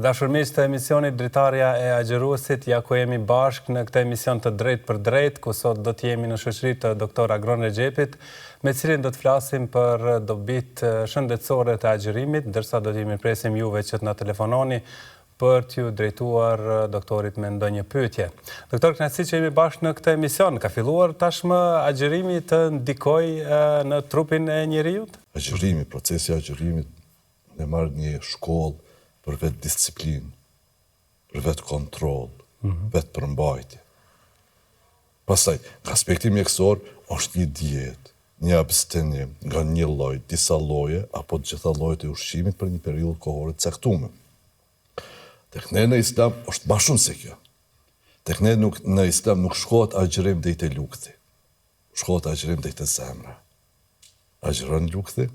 Dashurmiq të emisionit Dritarja e Agjeruesit, ja ku jemi bashkë në këtë emision të drejt për drejt, ku sot do të jemi në shoqëri të doktor Agron Rexhepit, me cilin do të flasim për dobit shëndetësore të agjerimit, ndërsa do të jemi presim juve që të na telefononi për t'ju drejtuar doktorit me ndonjë pyetje. Doktor, kënaqësi që jemi bashkë në këtë emision. Ka filluar tashmë agjerimi të ndikojë në trupin e njerëzit? Agjerimi, procesi i agjerimit ne marr një shkollë për vetë disiplinë, për vetë kontrol, vetë përmbajtje. Pastaj, nga aspekti mjekësor, është një dietë, një abstenim nga një lloj, disa lloje apo të gjitha llojet e ushqimit për një periudhë kohore të caktuar. Tek ne në Islam është më shumë se kjo. Tek ne në Islam nuk shkohet agjerim drejt e lukthi. Shkohet agjerim drejt e zemra. Agjeron lukthi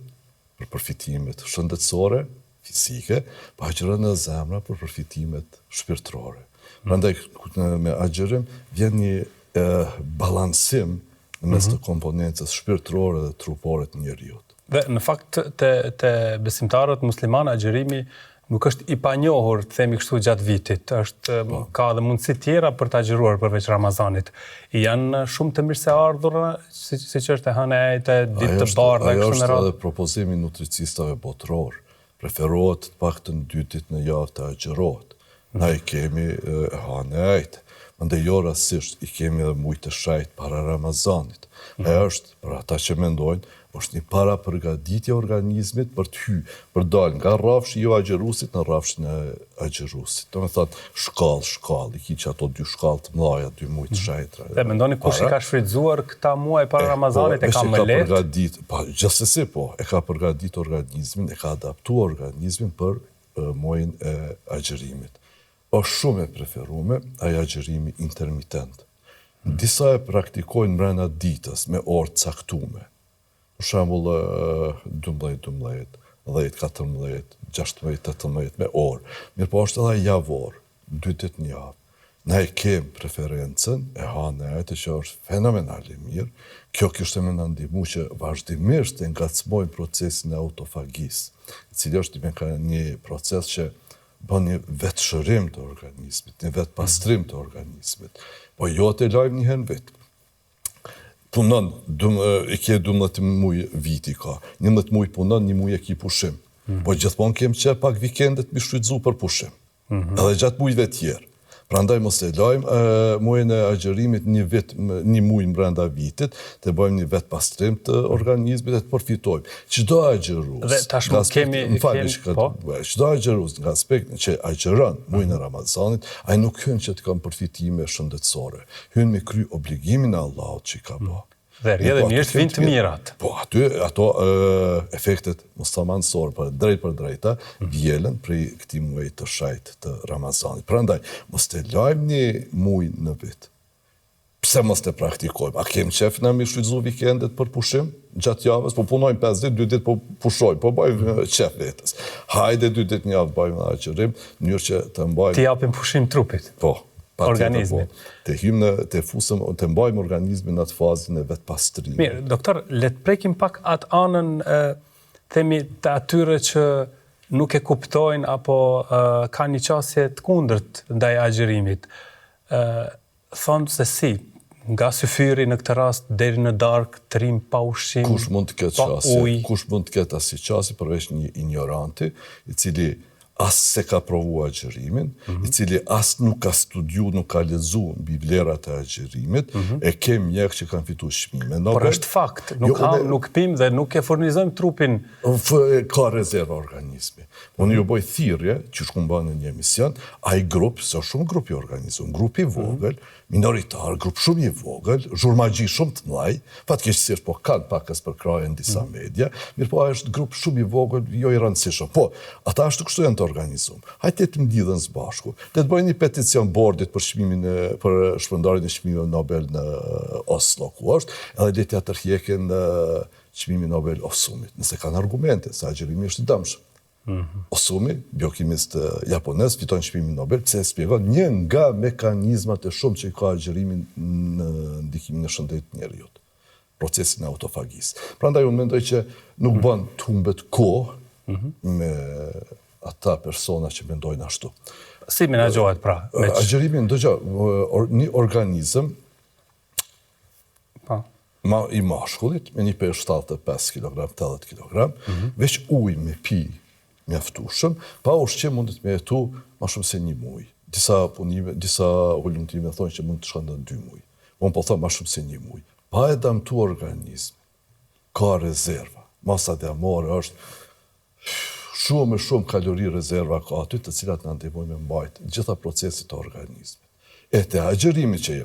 për përfitimet shëndetësore, fizike, pa agjeron në zemra për përfitimet shpirtërore. Prandaj me agjerim vjen një balancim në mes të komponentës shpirtërore dhe trupore të njerëzit. Dhe në fakt te besimtarët musliman agjerimi nuk është i panjohur, themi kështu, gjatë vitit. Ka dhe mundësi tjera për të agjeruar përveç Ramazanit. Janë shumë të mirëseardhura, siç është e hëna e ditë të bardha kështu me radhë. Ajo është edhe propozimi nutricistëve botror. Preferohet të paktën 2 ditë në javë të agjerohet. Na i kemi hanë e ajtë. Mandej jo rastësisht i kemi edhe mujtë të shajt para Ramazanit. Ajo është, për ata që mendojnë, është një para përgatitje organizmit për të hyrë, për dalë nga rrafshi jo agjeruesit në rrafshin e agjeruesit. Do të thotë shkallë, i kiç ato 2 shkallë të mëdha, 2 muaj të shajtra. Dhe mendoni kush i ka shfrytzuar këta muaj para Ramazanit e ka më lehtë? Gjithsesi po, e ka përgatitur organizmin, e ka adaptuar organizmin për muajin e agjerimit. Është shumë e preferuar ai agjerimi intermitent. Disa e praktikojnë brenda ditës me orë të caktuara. Për shembull 12, 10, 14, 16, 18 me orë. Mirë po është edhe javor, 2 ditë në javë. Ne kemi preferencën e hanëajtë që është fenomenal i mirë. Kjo kishte më na ndihmu që vazhdimisht të ngacmojmë procesin e autofagisë, i cili është një proces që bën një vetëshërim të organizmit, një vetpastrim të organizmit. Po jo të lajmë një herë vetë. Punon, i ke 12 muaj viti ka. 11 muaj punon, 1 muaj e ki pushim. Po gjithmonë kemë që pak vikendet mi shfrytzu për pushim. Edhe gjatë muajve tjerë. Prandaj mos e lajmë muajin e agjerimit një muaj brenda vitit, të bëjmë një vetpastrim të organizmit dhe të përfitojmë. Çdo agjerues. Dhe tashmë kemi çdo agjerues nga aspekti që agjeron muajin e Ramazanit, ai nuk hyn që të kanë përfitime shëndetësore. Hyn me kry obligimin e Allahut që ka bërë. Dhe rrjedhimisht vijnë të mirat. Po, ato efektet muslimanësor për drejta vjelen prej këtij muaji të shajt të Ramazanit. Prandaj, mos të lajmë një muaj në vit. Pse mos të praktikojmë? A kemi qef na mi shfrytzu vikendet për pushim gjatë javës? Po punojmë 5 ditë, 2 ditë po pushojmë, po bëjmë qef vetës. Hajde 2 ditë në javë bëjmë agjerim, në mënyrë që të mbajmë. Ti japim pushim trupit. Po. Organizmin. Të hymë të fusëm, të mbajmë organizmin në atë fazën e vetpastrimit. Mirë, doktor, le të prekim pak atë anën themi të atyre që nuk e kuptojnë apo ka një qasje të kundërt ndaj agjerimit. Thonë se si, nga syfyri në këtë rast deri në darkë, trim pa ushqim, kush mund të ketë qasje? Kush mund të ketë asnjë qasje përveç një ignoranti, i cili as se ka provu agjerimin, i cili as nuk ka studiu, nuk ka lexuar mbi vlerat e agjerimit, e ke mjek që kanë fituar çmime. Por është fakt, nuk pim dhe nuk e furnizojmë trupin. Ka rezervë organizmi. Unë ju bëj thirrje, që shkumban në një emision, ai grup, se shumë grupi organizuar, grupi i vogël, minoritar, grup shumë i vogël, zhurmagji shumë të mëdhaj, fatkeqësisht po kanë pakës për kraje në disa media, mirë po ai është grup shumë i vogël, jo i rëndësishëm. Po, ata ashtu kështu janë të organizuar. Hajde të mdidhen së bashku. Le të bëjnë një peticion bordit për shpërndarjen e çmimeve Nobel në Oslo, ku është, edhe le t'ia tërheqin çmimin Nobel Osumit, nëse kanë argumente, se agjerimi është i dëmshëm. Osumi, biokimist japonez, fiton çmimin Nobel, pse shpjegon një nga mekanizmat e shumë që i ka agjerimin në ndikimin e shëndetit të njerëzit, procesin e autofagisë. Prandaj unë mendoj që nuk bën të humbet kohë me ata persona që mendojnë ashtu. Si menaxhohet pra? Agjerimi një organizëm i mashkullit me një pesh 75 kg, 80 kg, veç ujë me pi mjaftueshëm, pa ushqim mundet me jetu më shumë se 1 muaj. Disa ullumtime thonë që mund të shkon në 2 muaj. Unë po them më shumë se 1 muaj. Pa e damtu organizm, ka rezerva. Masa diamore është shumë kalori rezerva ka aty, të cilat na ndihmojnë me mbajtje gjitha proceset të organizmit. E te agjerimi që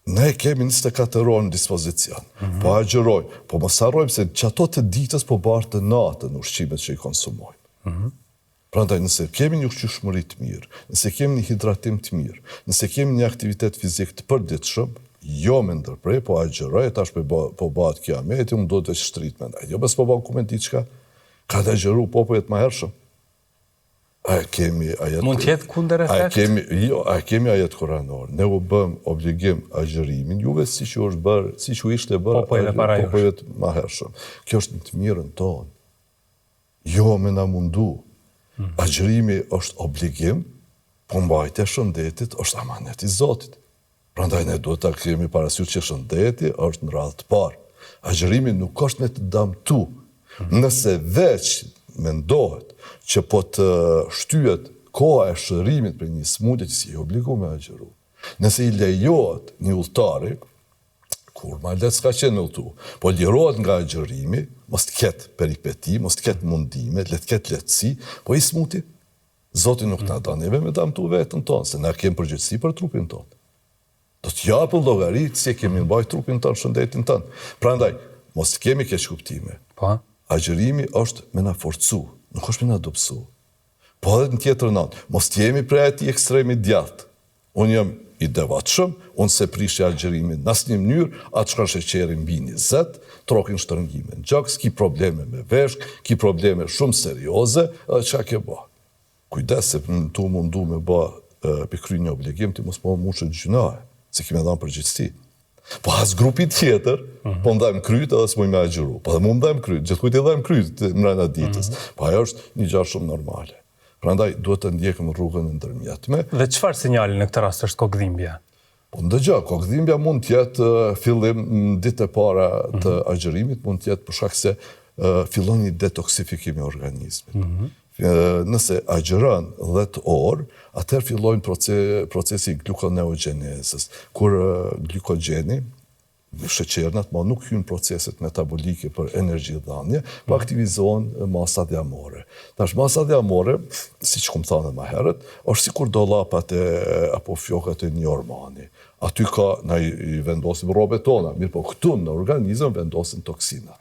ne kemi 24 orë në dispozicion, po agjeroj, po mos harrojmë se që ato të ditës po bartë të natën ushqimet që i konsumojmë. Prandaj, nëse kemi një ushqyeshmëri të mirë, nëse kemi një hidratim të mirë, nëse kemi një aktivitet fizik të përditshëm, jo me ndërprej, po agjeroj, tash po bëhet kiameti, unë do të veç shtrit me ndaj. Jo bes po bëhen kume diçka, ka të agjeru popullet më hershëm. Mund tjetë kunder efekt? A kemi ajet kuranor. Ne u bëm obligim agjerimin, juve si që ishte bërë popullet më hershëm. Kjo është në të mirën tonë. Jo me na mundu. Agjerimi është obligim, po mbajtja e shëndetit është amanet i Zotit. Prandaj ne duhet ta kemi parasysh që shëndeti është në radhë të parë. Agjerimi nuk është me të damtu. Nëse veç mendohet që po të shtyhet koha e shërimit për një smundje që si i obliguar me agjeru. Nëse i lejohet një udhëtari, kur ma let s'ka qenë me udhëtu, po lirohet nga agjerimi, mos të ketë peripeti, mos të ketë mundime, le të ketë lehtësi, po i smuti, Zoti nuk na don neve me damtu vetën tonë, se na kemi përgjegjësi për trupin tonë. Do të japën llogari si e kemi mbajtur trupin tonë, shëndetin tonë. Prandaj, mos të kemi keq kuptime. Agjerimi është me na forcu, nuk është me na dobësu. Po edhe në tjetër anë, mos të jemi prej atij ekstremi djathtë. Unë jam i devotshëm, unë se prishja agjerimin në asnjë mënyrë, atë shkon sheqeri mbi 20, trokin shtrëngime në gjoks, ki probleme me veshk, ki probleme shumë serioze, edhe çka ke bë. Kujdes se tu mundu me bë pikry një obligim, ti mos po mushë gjynaje, se kime dhanë përgjegjësi. Po as grupi tjetër, po ndajmë kryt edhe s'moj me agjeru. Po dhe mu ndajmë kryt, gjithkujt i dhajmë kryt mrena ditës. Po ajo është një gjarë shumë normale. Prandaj duhet të ndjekëm rrugën e ndërmjetme. Dhe çfarë sinjali në këtë rast është kokëdhimbja? Po ndëgjë, kokëdhimbja mund të jetë fillim në ditë e para të agjerimit, mund të jetë për shkak se fillon një detoksifikim i organizmit. Nëse agjeron 10 orë, atëherë fillojnë procesi glukoneogenezës, kur glukogeni, sheqernat, ma nuk hynë proceset metabolike për energji dhënie, po aktivizohen masa diamore. Tash masa diamore, siç kum thënë më herët, është sikur dollapat apo flokët e një ormani. Aty na i vendosim rrobat tona, mirë po këtu në organizëm vendosin toksinat.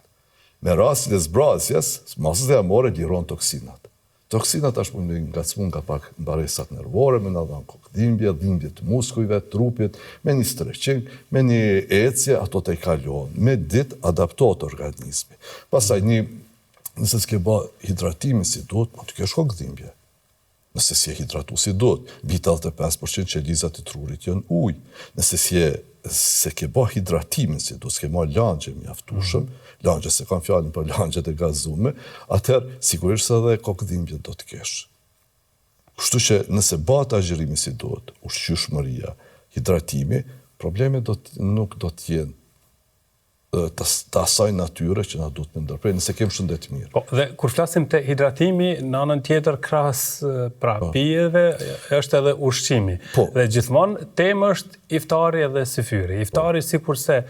Me rastin e zbrazjes, masa diamore liron toksinat. Toksinat është me ngacmu nga pak mbaresat nervore, me në dhanë kokëdhimbje, dhimbje të muskujve, trupit, me një streqing, me një ecje, ato të i kalon. Me ditë adaptohet organizmi. Pastaj nëse s'ke bë hidratimi si duhet, mund të kesh kokëdhimbje. Nëse si e hidratu si duhet, mbi 85% qelizat e trurit janë ujë. Nëse se ke bë hidratimin si duhet, s'ke marrë langje mjaftueshëm, langje se kanë fjalën për langjet e gazume, atëherë sigurisht edhe kokëdhimbje do të kesh. Kështu që nëse bëhet agjerimi si duhet, ushqyeshmëria, hidratimi, problemet nuk do të jenë të asaj natyre që na duhet me ndërprej, nëse kemë shëndet mirë. Po, dhe kur flasim të hidratimi, në anën tjetër krahas pijeve, është edhe ushqimi. Dhe gjithmonë temë është iftari edhe syfyri. Iftari sikurse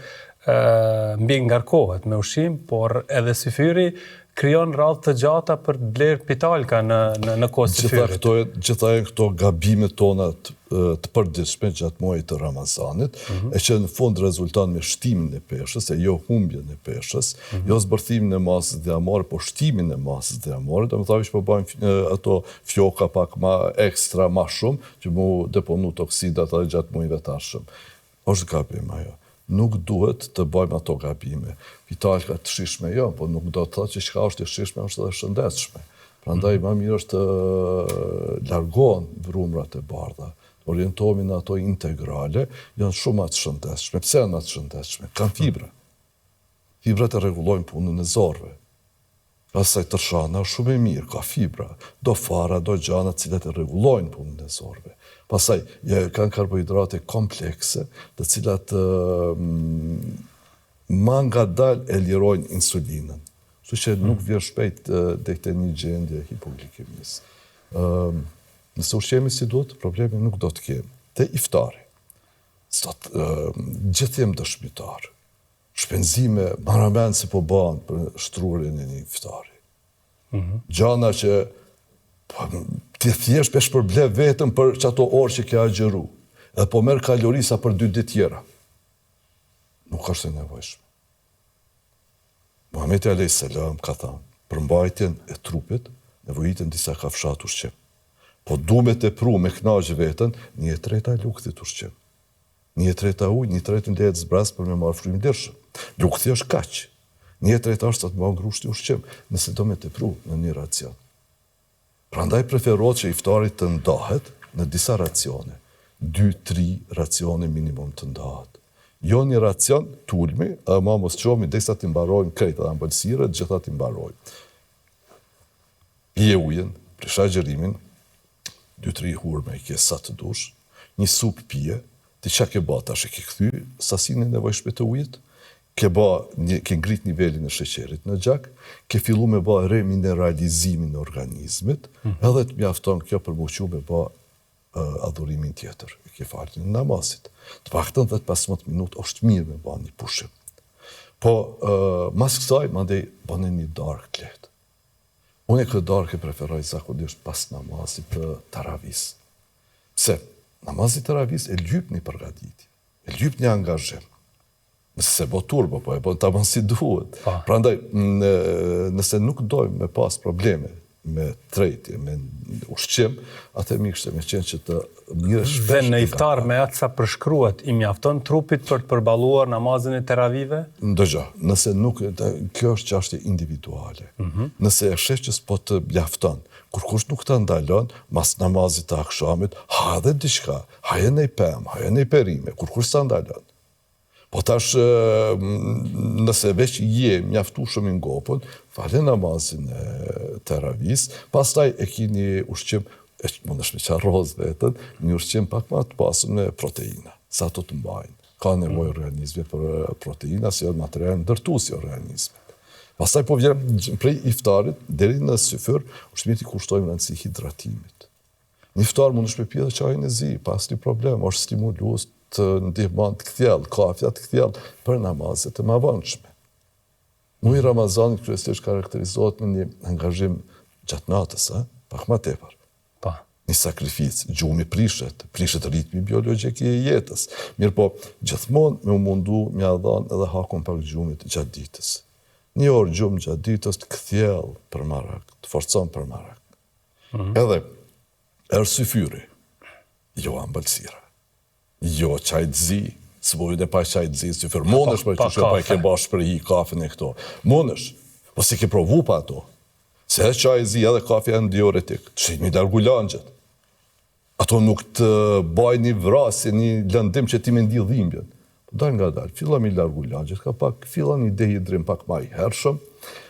mbi ngarkohet me ushqim, por edhe syfyri krijon radhë të gjata për blerë pitalka në kohë të fyrit. Gjitha këto gabimet tona të përditshme gjatë muajit të Ramazanit, e që në fund rezulton me shtimin e peshës, e jo humbjen e peshës, jo zbërthimin e masës diamore, po shtimin e masës diamore, do më thavish po bëjmë ato fjoka pak ma ekstra, ma shumë, që mu deponu toksidat edhe gjatë muajve të arshëm. Është gabim ajo. Nuk duhet të bëjmë ato gabime. Pitalka të shishme jo, po nuk do të thotë që çka është e shishme është edhe shëndetshme. Prandaj më mirë është të largohen vrumrat e bardha, të orientohemi në ato integrale, janë shumë më të shëndetshme. Pse janë më të shëndetshme? Kanë fibra. Fibrat e rregullojnë punën e zorëve. Pastaj tërshana është shumë e mirë, ka fibra, do fara, do gjana të cilat e rregullojnë punën e zorëve. Pastaj kanë karbohidrate komplekse, të cilat ma ngadalë e lirojnë insulinën. Kështu që nuk vjen shpejt deri te një gjendje hipoglikemisi. Nëse ushqemi si duhet, problemi nuk do të kemi. Te iftari, gjithë jemi dëshmitar. Shpenzime marrëmend se po bëhen për shtrurjen e një iftari. Gjana që ti thjesht pesh përble vetëm për çato orë që ke agjëru, edhe po merr kalorisa për 2 ditë tjera. Nuk është e nevojshme. Muhameti a.s. ka thënë, për mbajtjen e trupit, nevojiten disa kafshat ushqim. Po du me tepru me kënaqë veten, 1/3 lukthit ushqim. 1/3 ujë, 1/3 lehet zbras për me marrë frymëlirshëm. Lukthi është kaq. 1/3 është të mban grushti ushqim, nëse do me tepru në një racion. Prandaj preferohet që iftari të ndahet në disa racione. 2-3 racione minimum të ndahet. Jo një racion tulmi, edhe ma mos qomi derisa t'i mbarojmë krejt edhe ambëlsirët, gjitha t'i mbarojmë. Pije ujën, prish agjërimin, 2-3 hurme i ke sa të dush, një sup pije, ti qa ke ba tash e ke kthy sasinë e nevojshme të ujit, ke ngrit nivelin e sheqerit në gjak, ke fillu me ba remineralizimin e organizmit, edhe të mjafton kjo për muqu me ba adhurimin tjetër, e ke falin në namazit. Të paktën 10-15 minutë është mirë me ba një pushim. Po, mas kësaj, mandej, bane një darkë të lehtë. Unë e këtë darkë e preferoj zakonisht pas namazit të taravis. Pse? Namazit të taravis e lyp një përgatitje, e lyp një angazhim. Nëse se bo turbo, po e bo tamam si duhet. Prandaj, nëse nuk dojmë me pas probleme me trejtje, me ushqim, atë mi kështë me qenë që të mire shpesh. Dhe në iftar me atë sa përshkruat, i mjafton trupit për të përballuar namazin e teravive? Ndëgja, nëse nuk, kjo është çështje individuale. Nëse e sheh që s'po të mjafton, kur kush nuk të ndalon, mas namazit të akşamit, ha dhe diçka, haje nej pem, haje nej perime, kur kush të ndalon. Po tash, nëse veç je mjaftu shumë në ngopën, fale namazin e teravis, pastaj e ki një ushqim, e që mund është me qarroz vetën, një ushqim pak ma të pasur me proteina, sa të të mbajnë. Ka nevojë organizmi për proteina, si janë material ndërtues i organizmit. Pastaj po vjen prej iftarit, deri në syfyr, ushqimit i kushtojmë rëndësi hidratimit. Një iftar mund është me pije dhe çajin e zi, pas një problem, është stimulues të ndihmon të kthjellë, kafja të kthjellë për namazet e mëvonshme. Muaji Ramazanit kryesisht karakterizohet me një angazhim gjatë natës, pak më tepër. Një sakrificë, gjumi prishet ritmi biologjik i jetës. Mirë po, gjithmonë me u mundu mja dhanë edhe hakun pak gjumit gjatë ditës. Një orë gjumë gjatë ditës të kthjellë për marak, të forcon për marak. Edhe, syfyri, jo ambëlsira. Jo, qajtë zi, së bojnë e pa qajtë zi, syfyr, monësh për që pa i ke bashkë për hi kafën e këto. Monësh, po si ke provu pa ato. Se edhe qajtë zi, edhe kafe janë diuretik, të shqit mi dargu langjet. Ato nuk të baj një vrasje, një lëndim që ti me ndi dhimbjen. Dal nga dal, filla mi largu langjet, ka pak, filla një dehidrim pak ma i hershëm,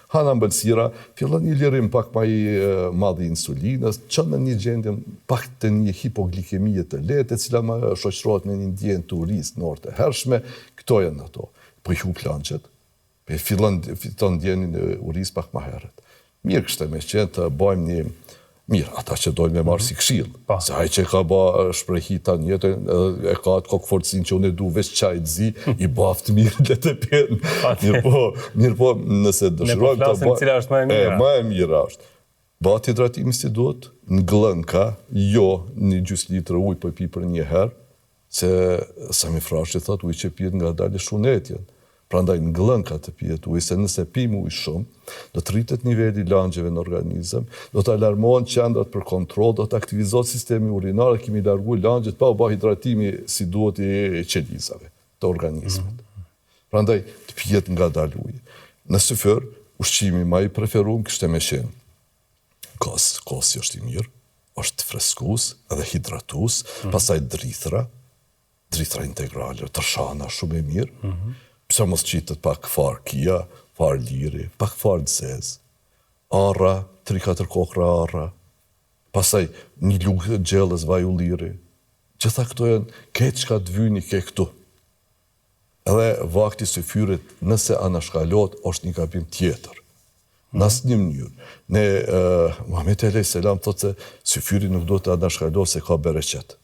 hanë ambëlsira, fillon një lirim pak ma i madhi insulinës, qënë në një gjendje pak të një hipoglikemie të lehtë, e cila më shoqërohet me një ndjenjë të urisë në orë të hershme, këto janë ato. Po i hup langjet, fillon ndjenjën e urisë pak ma herët. Mirë kështë me qenë të bëjmë një Mirë, ata që dojnë me marë si këshill. Se ai që ka ba shprehi ta njëtën, e ka atë kokëfortësin që unë e du veç qaj të zi, i baftë mirë le të pjenë. Mirë po, nëse dëshirojmë të flasim cila është më e mira. Më e mira është. Bati hidratimi si duhet, në glënka, jo një gjys litrë ujë po pi për një herë, se Sami Frashi thot ujë që pijet nga dalë shunetjen. Prandaj në glënka të pijet ujë, se nëse pim ujë shumë, do të rritet niveli langjeve në organizëm, do të alarmohen qendrat për kontrol, do të aktivizohet sistemi urinar, dhe kemi largu langjet pa u ba hidratimi si duhet i qelizave të organizmit. Prandaj të pijet nga dalë ujë. Në syfër, ushqimi ma i preferuar kishte me qenë kosi është i mirë, është freskus edhe hidratus, pastaj drithra integrale, tërshana shumë e mirë, pëse mos qitet pak farë kia, farë liri, pak farë dzez, arra, 3-4 kokra arra, pastaj një lugë gjellës vaj u liri, gjitha këto janë ketë qka të vyni ke këtu. Edhe vakti së fyrit, nëse anashkallot, është një gabim tjetër. Në asë një mënyrë. Ne, Muhammed Elej Selam thotë se syfyri nuk do të anashkallot se ka bereqet.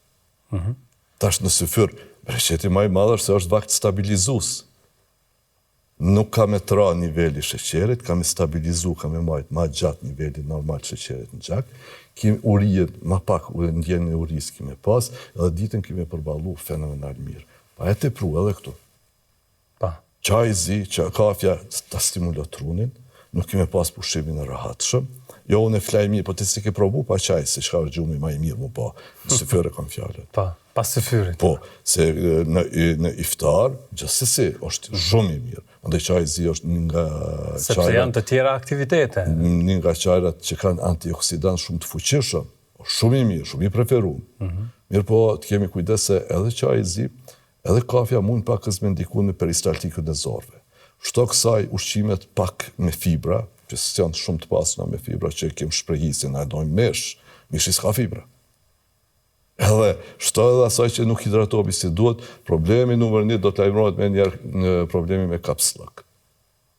Tash në syfyr, bereqeti ma i madhër se është vakt stabilizus. Nuk ka me tra nivelli sheqerit, ka me stabilizu, ka me majtë ma gjatë nivelli normal sheqerit në gjak, kim urijet, ma pak ndjenë e uris kime pas, edhe ditën kime përbalu fenomenal mirë. Pa e te pru edhe këtu. Qaj zi, kafja ta stimulo trunin, nuk kime pas pushimin e rahatshëm, jo unë e flaj mirë, po të si ke probu pa qaj, se shka gjumi ma i mirë mu pa, në syfyre kam fjallet. Pas syfyrit. Po, se në iftar, gjithsesi, është shumë i mirë. Andaj qaj zi është një nga qajrat... Sepse janë të tjera aktivitete. Një nga qajrat që kanë antioksidant shumë të fuqishëm, shumë i mirë, shumë i preferuar. Mirë po, të kemi kujdes se edhe qaj zi, edhe kafja mund pak me ndiku në peristaltikën e zorve. Shto kësaj ushqimet pak me fibra, që janë shumë të pasuna me fibra, që kemë shprehisin, na e dojmë mishi s'ka fibra. Edhe shto edhe asaj që nuk hidratobi si duhet, problemi numër 1 do të lajmërohet me njerë në problemi me kapslëk.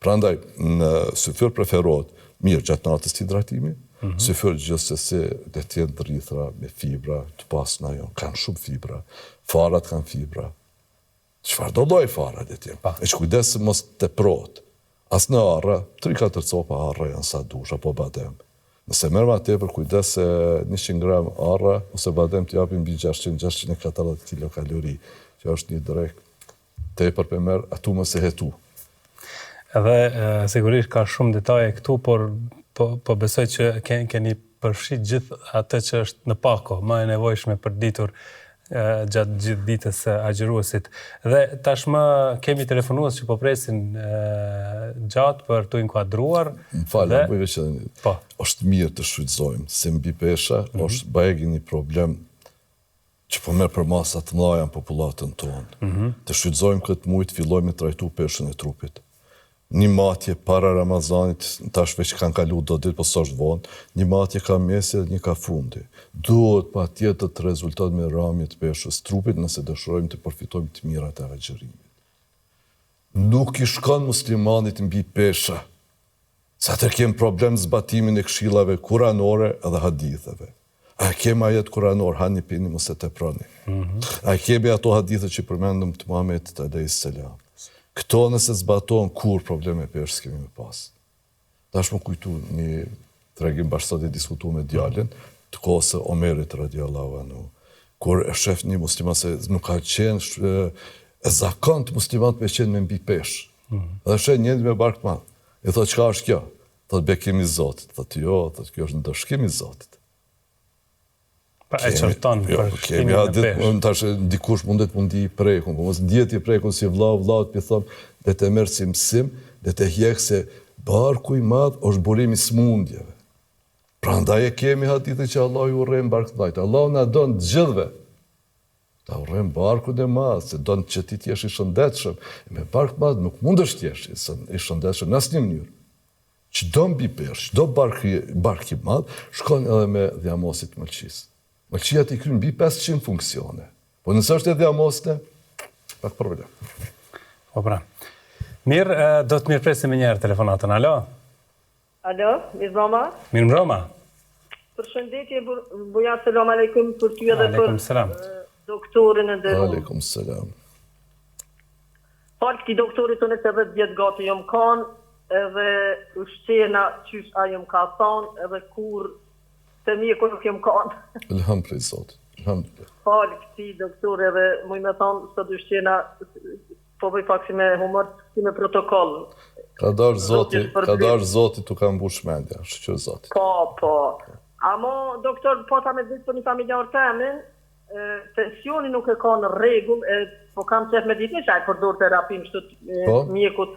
Prandaj, në syfyr preferohet mirë gjatë natës të hidratimi, syfyr gjithsesi dhe tjenë drithra me fibra, të pasuna jo, kanë shumë fibra, farat kanë fibra. Qëfar do loj fara dhe tjenë? E që kujdesë mos të prot. As në arra, 3-4 copa arra janë sa dush, apo badem. Nëse mërë ma tepër kujdes se 100 gram arra, ose badem të japim bi 600-640 kilokalori, që është një drek tepër për mërë, atu më se hetu. Edhe sigurisht ka shumë detaje këtu, por besoj që keni përfshit gjithë atë që është në pako, ma e nevojshme për ditur gjatë gjithë ditës agjëruesit. Dhe tashmë kemi telefonues që po presin gjatë për të inkuadruar. Më falë, bëjve që është mirë të shfrytëzojmë, se mbi pesha është bajegi një problem që po merr për masa të mëdha në popullatën tonë. Të shfrytëzojmë këtë muaj të fillojmë me trajtu peshën e trupit. Një matje para Ramazanit, tash veç kanë kalu do ditë, po s'është vonë, një matje ka mesi dhe një ka fundi. Duhet pa tjetër të rezultat me ramje të peshës trupit nëse dëshirojmë të përfitojmë të mirat e agjërimit. Nuk i shkon muslimanit mbi pesha, sa të kemë problem zbatimin e këshillave kuranore edhe haditheve. A kemi ajet kuranor, hani pini mos e teproni. A kemi ato hadithe që përmendëm të Muhamedit alayhis salam. Këto nëse zbatohen kur probleme peshës kemi me pas. Tash më kujtu një tregim bashkësot e diskutu me djalin, të kohës së Omerit radiallahu anhu, kur e shef një musliman se nuk ka qenë e zakant muslimat me qenë me mbi peshë. Edhe shef njëndi me barkë madhë. I thot, qka është kjo? Thot, bekimi Zotit. Thot, jo, thot, kjo është ndëshkimi Zotit. Pa e qërton për shkimin e peshë. Tash dikush mundet mundi i prekun, po mos ndjet i prekun si vllau të thon, dhe të merr si mësim, dhe të hjek se barku i madh është burimi i smundjeve. Prandaj e kemi hadithin që Allahu i urren barkun ndajt. Allahu na don të gjithëve. Ta urren barkun e madh, se don që ti të jesh i shëndetshëm. Me bark të madh nuk mundesh të jesh i shëndetshëm në asnjë mënyrë. Çdo mbi peshë, çdo bark i madh shkon edhe me dhjamosit mëlçisë. Mëlçia të i kryen mbi 500 funksione. Po nëse është e dhjamosne, pak problem. Po pra. Mirë, do të mirëpresim me njerë telefonatën. Alo? Alo, mirëmbrëma? Mirëmbrëma. Përshëndetje, buja selam aleikum për ty edhe për doktorin e nderuar. Aleikum selam. Falë këti doktorit të në të 10 vjetë gati jom kanë, edhe ushqena qysh a jom ka thonë, edhe kur të mjeku nuk jom kanë. Elhamdulillah, Zot. Falë këti doktor edhe muj me thonë së të ushqena, po bëj pak si me humor, si me protokoll. Ka darë Zoti të kam mbush mendja, shqyr Zoti. Po. Amo, doktor, po ta me ditë për një familjar temin, tensioni nuk e ka në rregull, po kam qef me ditë që ajë përdor terapim shtë mjekut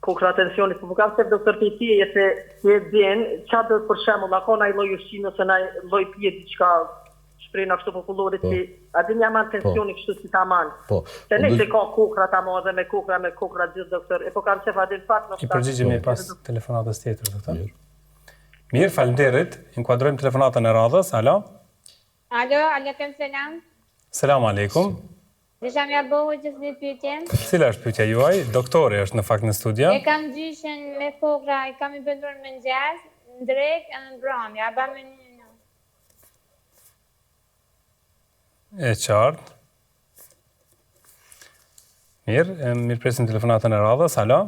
kukra tensionit, po kam qef doktor për ti e se e din, qa dhe për shemull, a ka na i loj ushqinë ose na i loj pje diqka shprejna kështu popullorit që a din jaman tensioni kështu si ta manë. Se ne që ka kukra ta ma dhe me kukra gjithë doktor, e po kam qef a din pak në I përgjigjemi pas telefonatës tjetër, doktor. Mirë, falemderit. Inkuadrojmë telefonatën e radhës. Alo? Alo, aleikum selam. Selam aleikum. Desha mja bëhu gjithë një pyetje. Cila është pyetja juaj? Doktori është në fakt në studio. E kam gjyshen me kokra, e kam i bëndur me nxez, në drek e në brami, a ba me një. E qartë. Mirë presim telefonatën e radhës. Alo?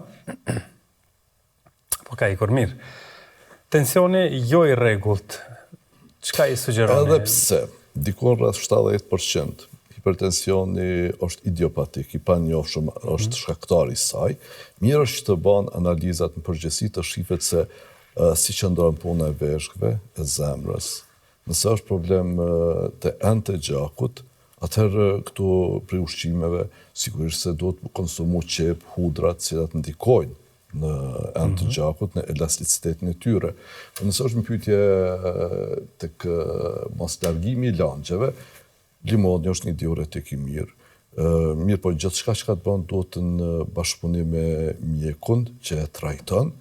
Po ka ikur mirë. Tensioni jo i rregullt. Çka i sugjeroni? Edhe pse, dikon rreth 70% hipertensioni është idiopatik, i panjohshëm, është shkaktar i saj. Mirë është që të bën analizat në përgjithësi të shifet se si qëndron puna e veshkëve, e zemrës. Nëse është problem të ente gjakut, atëherë këtu prej ushqimeve, sigurisht se duhet konsumu qep, hudrat, cilat ndikojnë në endë të gjakut, në elasticitetin e tyre. Nëse është më pyetje tek mos largimi i langjeve, limoni është një diuretik i mirë. Mirë, po gjithçka që ka të bën duhet në bashkëpunim me mjekun që e trajton.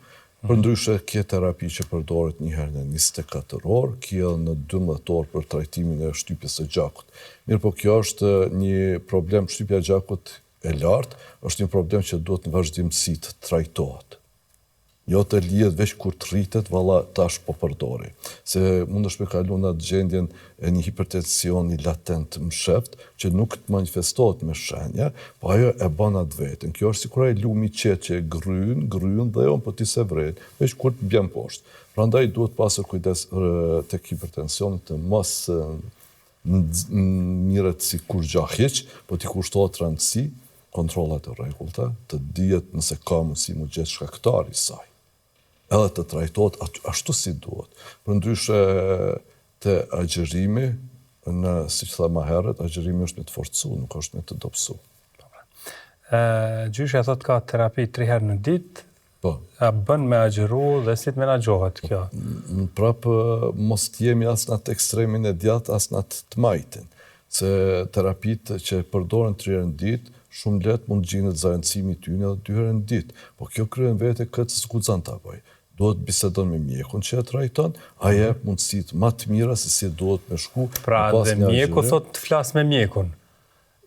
Përndryshe, kjo terapi që përdoret një herë në 24 orë, kjo në 12 orë për trajtimin e shtypjes së gjakut. Mirë, po kjo është një problem, shtypja e gjakut e lartë, është një problem që duhet në vazhdimësi të trajtohet. Jo të lihet veç kur të rritet, valla tash po përdori. Se mund është me kalu në atë gjendjen e një hipertensioni latent msheft, që nuk të manifestohet me shenja, po ajo e bën atë vetën. Kjo është sikur ai lumi qetë që gryn dhe on po ti se vret, veç kur të bjen poshtë. Prandaj duhet pasur kujdes tek hipertensioni të mos mirët si kur gjahjeq, po t'i kushtohet rëndësi, kontrollat e rregullta, të dihet nëse ka mundësi mu gjetë shkaktari i saj. Edhe të trajtohet ashtu si duhet. Përndryshe të agjerimi, si që tha ma herët, agjerimi është me të forcu, nuk është me të dopsu. Gjyshja thot ka terapi 3 herë në ditë, a bën me agjeru dhe si të menaxhohet kjo? Prapë mos t'jemi as në atë ekstremin e djatë, as në atë të majtin. Se terapit që përdoren 3 herë në ditë, shumë letë mund gjinet zarëndësimi tyne edhe 2 herë në ditë. Po kjo kryen vete këtë s'guxan ta bëj. Duhet bisedon me mjekun që e trajton, a jep mundësit ma të mira se si duhet me shku. Pra dhe mjeku thot të flas me mjekun.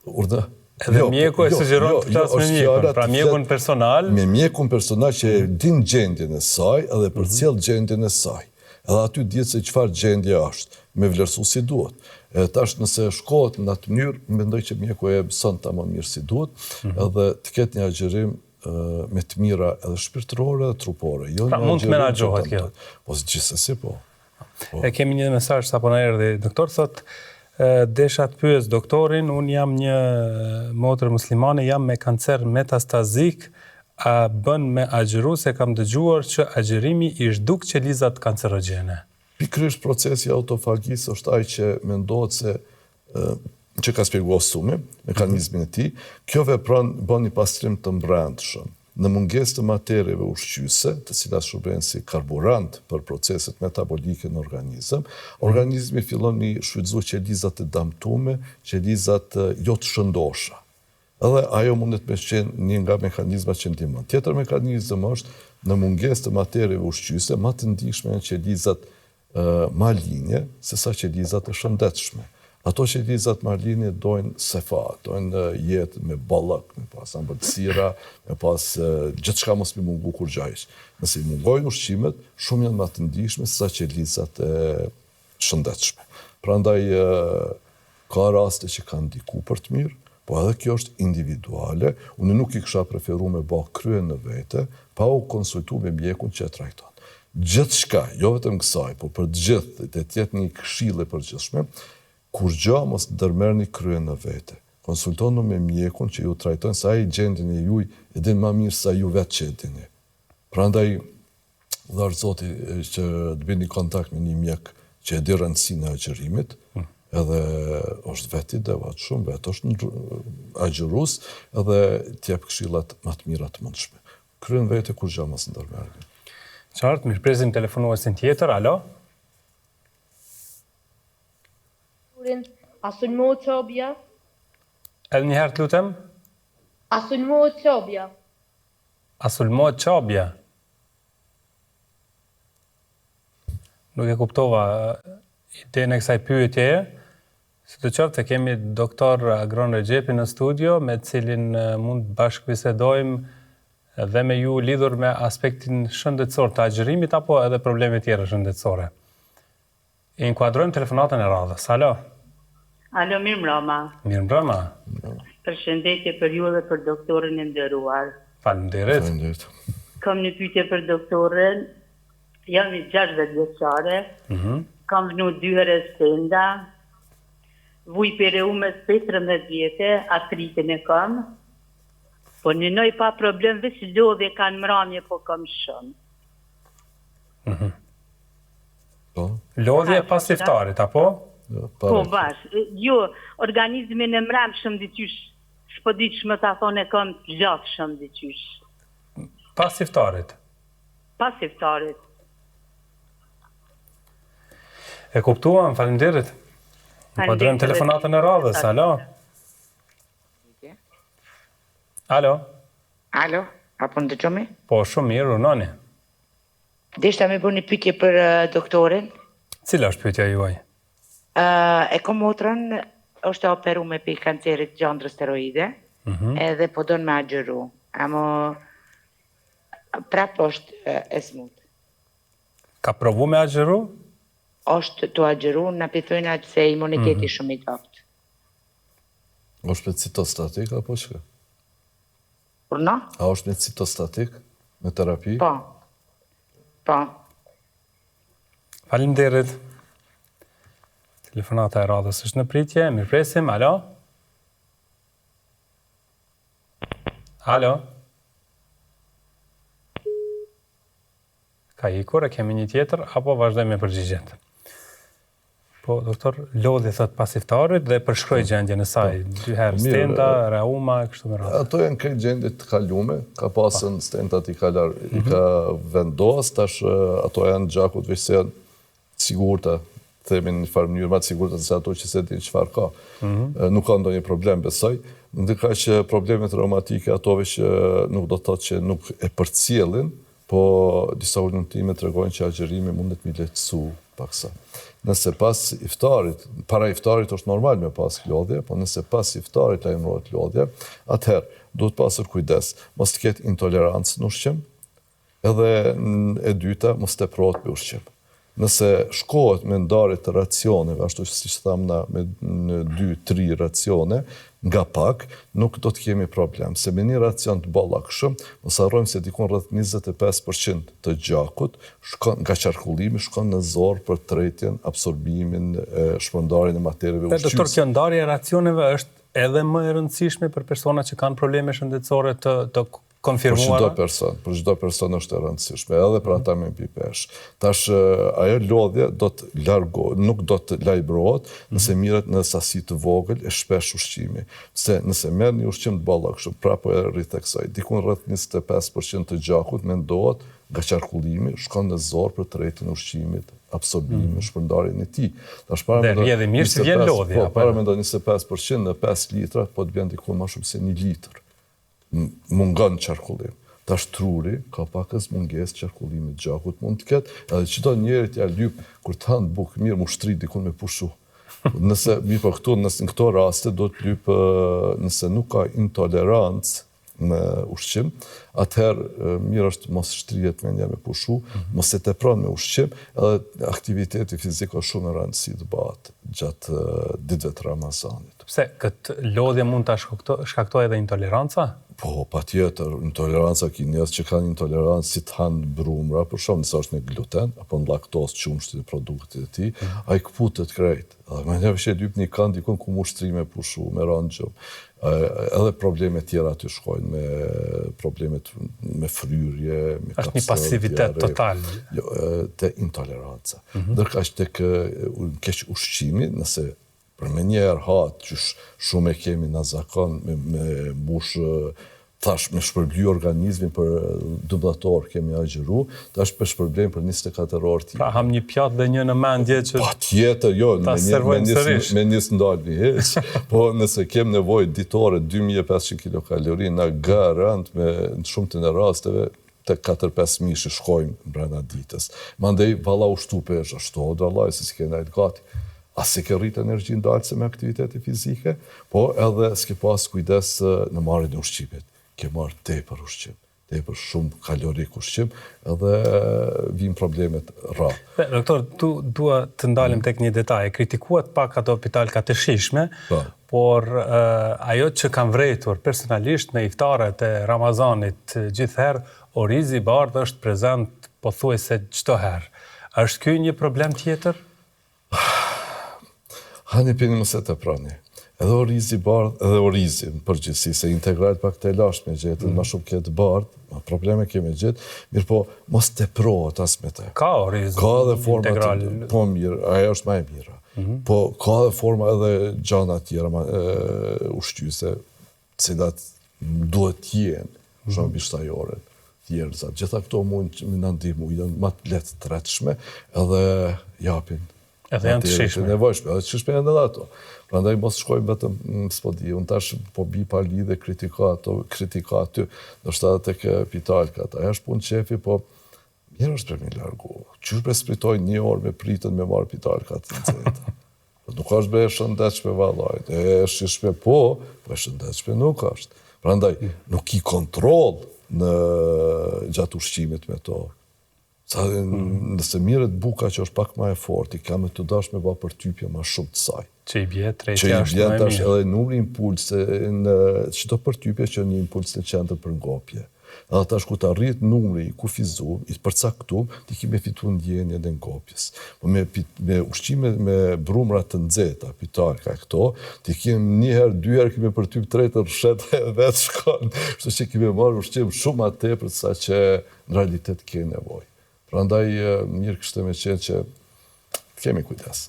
Urdhë. Edhe mjeku e sugjeron të flas me mjekun, pra mjekun personal. Me mjekun personal që din gjendjen e saj edhe përcjell gjendjen e saj. Edhe aty dihet se çfarë gjendje është, me vlerësu si duhet. Tash nëse shkohet në atë mënyrë, mendoj që mjeku e mëson tamam mirë si duhet, edhe të ketë një agjerim me të mira edhe shpirtërore dhe trupore. Pra mund të menaxhohet kjo? Po gjithsesi po. E kemi një mesazh sapo na erdhi, doktor thot, desha të pyes doktorin, unë jam një motër muslimane, jam me kancer metastazik, a bën me agjeru se kam dëgjuar që agjerimi i zhduk qelizat kancerogjene? Pikërisht procesi autofagjisë është ai që mendohet se që ka shpjeguar Sumi, mekanizmin e tij, kjo vepron bën një pastrim të brendshëm. Në mungesë të materieve ushqyese, të cilat shërben si karburant për proceset metabolike në organizëm, organizmi fillon me shfrytëzu qelizat e damtume, qelizat jo të shëndosha. Edhe ajo mundet me qenë një nga mekanizmat që ndihmon. Tjetër mekanizëm është në mungesë të materieve ushqyese, më të ndihshme janë qelizat malinje, sesa qelizat e shëndetshme. Ato që lizat Marlini dojnë sefa, dojnë jetë me ballak, me pas ambëlsira, me pas gjithë shka mos mi mungu kur gjajsh. Nëse i mungojnë ushqimet, shumë janë më të ndihshme se sa që lizat e shëndetshme. Prandaj ka raste që kanë ndiku për të mirë, po edhe kjo është individuale. Unë nuk i kisha preferu me ba kryen në vete, pa u konsultu me mjekun që e trajton. Gjithë shka, jo vetëm kësaj, po për gjithë, dhe tjetë një këshillë e përgjithshme, kur gjë mos ndërmerrni kryen në vete. Konsultonu me mjekun që ju trajton, sa ai gjendjen e juaj e din më mirë sa ju vetë që e dini. Prandaj, dharë Zoti që të bini kontakt me një mjek që e di rëndësinë e agjërimit, edhe është vetë i devotshëm, vetë është agjërues, edhe t'jep këshillat më të mira të mundshme. Kryen vete kur gjë mos ndërmerrni. Qartë, mirë presim telefonuesin tjetër, alo? Asulmo Çobja. Edhe një herë të lutem? Asulmo Çobja. Asulmo Çobja. Nuk e kuptova idenë e kësaj pyetjeje. Si të qoftë, kemi doktor Agron Rexhepi në studio, me cilin mund bashkëbisedojmë dhe me ju lidhur me aspektin shëndetësor të agjërimit apo edhe probleme tjera shëndetësore. I inkuadrojmë telefonatën e radhës. Alo? Alo, mirë mbrëma. Mirë mbrëma. Përshëndetje për ju dhe për doktorin e nderuar. Faleminderit. Kam një pyetje për doktorin. Jam i 60 vjeçare. Kam vënë 2 herë stenda. Vuj pereumes 15 vjetë, artritin e kam. Po nënoj pa problem, veç lodhje kanë mramje, po kam shumë. Lodhje pas iftarit, apo? Po, bash. Jo, organizmin e mram shumë diqysh. Shpo diqsh më ta thonë e kam të gjatë shumë diqysh. Pas iftarit? Pas iftarit. E kuptuam, faleminderit. Inkuadrojmë telefonatën e radhës, alo? Alo? Alo, apo në dëgjomi? Po, shumë mirë, unoni. Deshta me bërë një pyetje për doktorin. Cila është pyetja juaj? E kom motrën, është operu me pi kancerit gjandrës steroide, edhe po donë me agjëru. Amo, prapë është e smut. Ka provu me agjëru? është të agjëru, në pithojnë atë se imuniteti shumë i dopt. është me citostatik apo çka? Por no? A është me citostatik, me terapi? Po. Po. Faleminderit. Telefonata e radhës është në pritje, mirëpresim, alo? Alo? Ka ikur, e kemi një tjetër, apo vazhdojmë me përgjigjet? Po, doktor, lodhi thot pas iftarit dhe përshkroj gjendjen e saj. 2 herë stenta, reuma, kështu me radhë. Ato janë këtë gjendje të kalume, ka pasën stentat i ka vendos, tash ato janë gjakut veç se janë sigurta, themi në një farë mënyrë, ma të sigurta se ato që se din çfarë ka. Nuk ka ndonjë problem besoj. Ndërka që problemet reumatike atove që nuk do të thotë që nuk e përcjellin, po disa ullëntime të regojnë që agjërimi mundet mi lehtësu paksa. Nëse pas iftarit, para iftarit është normal me pas lodhje, po nëse pas iftarit lajmërohet lodhje, atëherë duhet pasur kujdes, mos të ketë intolerancë në ushqim, edhe e dyta mos të prohet me ushqim. Nëse shkohet me ndarje të racioneve, ashtu si që thamna me 2-3 racione, nga pak, nuk do të kemi problem. Se me një racion të ballakshëm, mos harrojmë se dikon rreth 25% të gjakut nga qarkullimi shkon në zorë për tretjen, absorbimin, shpërndarjen e materieve ushqyese. Doktor, kjo ndarje e racioneve është edhe më e rëndësishme për persona që kanë probleme shëndetësore të konfirmuara? Për çdo person është e rëndësishme, edhe për ata me bipesh. Tash ajo lodhje nuk do të lajbrohet nëse mirret në sasi të vogël e shpesh ushqimi. Se nëse merr një ushqim të ballakshëm, prapë e rritheksoj, dikun rreth 25% të gjakut mendohet nga qarkullimi shkon në zorë për tretjen e ushqimit, absorbimin, shpërndarjen e tij. Tash para mendoj mirë se vjen lodhja. Para mendoj 25% në 5 litra, po të vjen diku më shumë se 1 litër. Mungon qarkullim. Tash truri ka pakës mungesë qarkullimit gjakut mund të ketë, edhe çdo njeri t'ja lyp kur të hanë bukë mirë mushtri dikun me pushu. Nëse, mi për këtu, në këto raste, do të lypë, nëse nuk ka intolerancë në ushqim, atëherë mirë është mos shtrihet mendja me pushu, mos e tepron me ushqim, edhe aktiviteti fizik është shumë e rëndësishme të bëhet gjatë ditëve të Ramazanit. Pse këtë lodhje mund ta shkaktojë edhe intoleranca? Po, patjetër, intoleranca ki njerëz që kanë intolerancë si të hanë brumra, për shkak nëse është me gluten apo në laktozë, qumshtit e produktit e tij, ai kputet krejt. Edhe më njëherë që lyp një kanë dikon ku mushtrime pushu, me rëngjum. Edhe probleme tjera aty shkojnë, me problemet me fryrje, me kapsel. Është një pasivitet total. Jo, te intoleranca. Ndërkaq tek keq ushqimi, nëse për me njerë hatë që shumë e kemi në zakon me mbush, tash me shpërbly organizmin për 12 orë kemi agjeru, tash për shpërblim për 24 orë tjera. Pra ham një pjatë dhe një në mendje që... Pa tjetër, jo, me njësë ndalë një heq, po nëse kem nevojë ditore 2500 kilokalori në garant me në shumë të në rasteve, të 4-5 mishë shkojmë brenda ditës. Mandej, vala ushtu pesh, ashtu hodë Allah, se si kena e gati. As se ke rritë energji ndalëse me aktiviteti fizike, po edhe s'ke pas kujdes në marrjen e ushqimit. Ke marrë tepër ushqim, tepër shumë kalorik ushqim, edhe vijnë problemet rrallë. Doktor, dua të ndalim tek një detaj. Kritikuat pak ato pitalka të shishme, por ajo që kanë vretur personalisht në iftaret e Ramazanit gjithherë, orizi i bardhë është prezent pothuajse çdo herë. Është ky një problem tjetër? Hani pini mëse të prani. Edhe orizi bardh, edhe orizi në përgjithësi, se integralt pak të lasht me gjetën, ma shumë këtë bardh, ma probleme kemi gjetë, mirë po, mos të prohet as me te. Ka orizi integral. Po mirë, aja është ma e mira. Po ka dhe forma edhe gjana tjera ushqyse, cilat duhet jenë, shumë bishtajore, tjerëzat. Gjitha këto mund me në ndihmu, janë ma të letë të retshme, edhe japin. Edhe janë të shishme. Nevojshme, edhe të shishme janë edhe ato. Prandaj mos shkojmë vetëm s'podi, unë tash po bi pa lidhe kritika aty, ndoshta edhe tek pitalkat. Aja është punë qefi, po mirë është për mi largu. Qysh bre spritoj një orë me pritën me marë pitalkat në ceta. Nuk është bre e shëndetshme vallaj. E shishme po e shëndetshme nuk është. Prandaj nuk i kontroll në gjatë ushqimit me to. Nëse mirët buka që është pak ma e forti, ka me të dash me ba për typje ma shumë të saj. Që i bje trejtja është ma e mirë. Edhe numri impulse, qëto për typje që një impuls në qendër për ngopje. Edhe tash ku të arrit numri i kufizum, i përcaktum, ti kime fitu ndjenje dhe ngopjes. Po me ushqime me brumra të nxehta, pitalka këto, ti kime njëherë, dyherë kime për typ tretë rrshet e vetë shkon. Kështu që kime marrë ushqim shumë atë tepër sa që në realitet ke nevojë. Prandaj mirë kështë me qenë që kemi kujdes.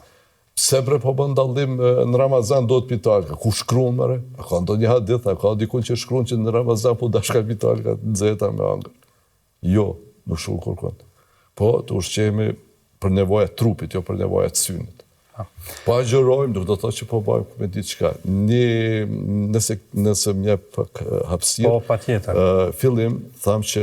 Pse bre po bën dallim në Ramazan do të pitalka, ku shkruan mëre? A ka ndonjë hadith, a ka dikun që shkruan që në Ramazan po dashka pitalka të nxehta me ëngër? Jo, nuk shkruan kurrë. Po të ushqemi për nevojat trupit, jo për nevojat synit. Po agjërojmë, do të thotë që po bëjmë me diçka. Nëse më jep hapësirë. Po, patjetër. Fillim tham që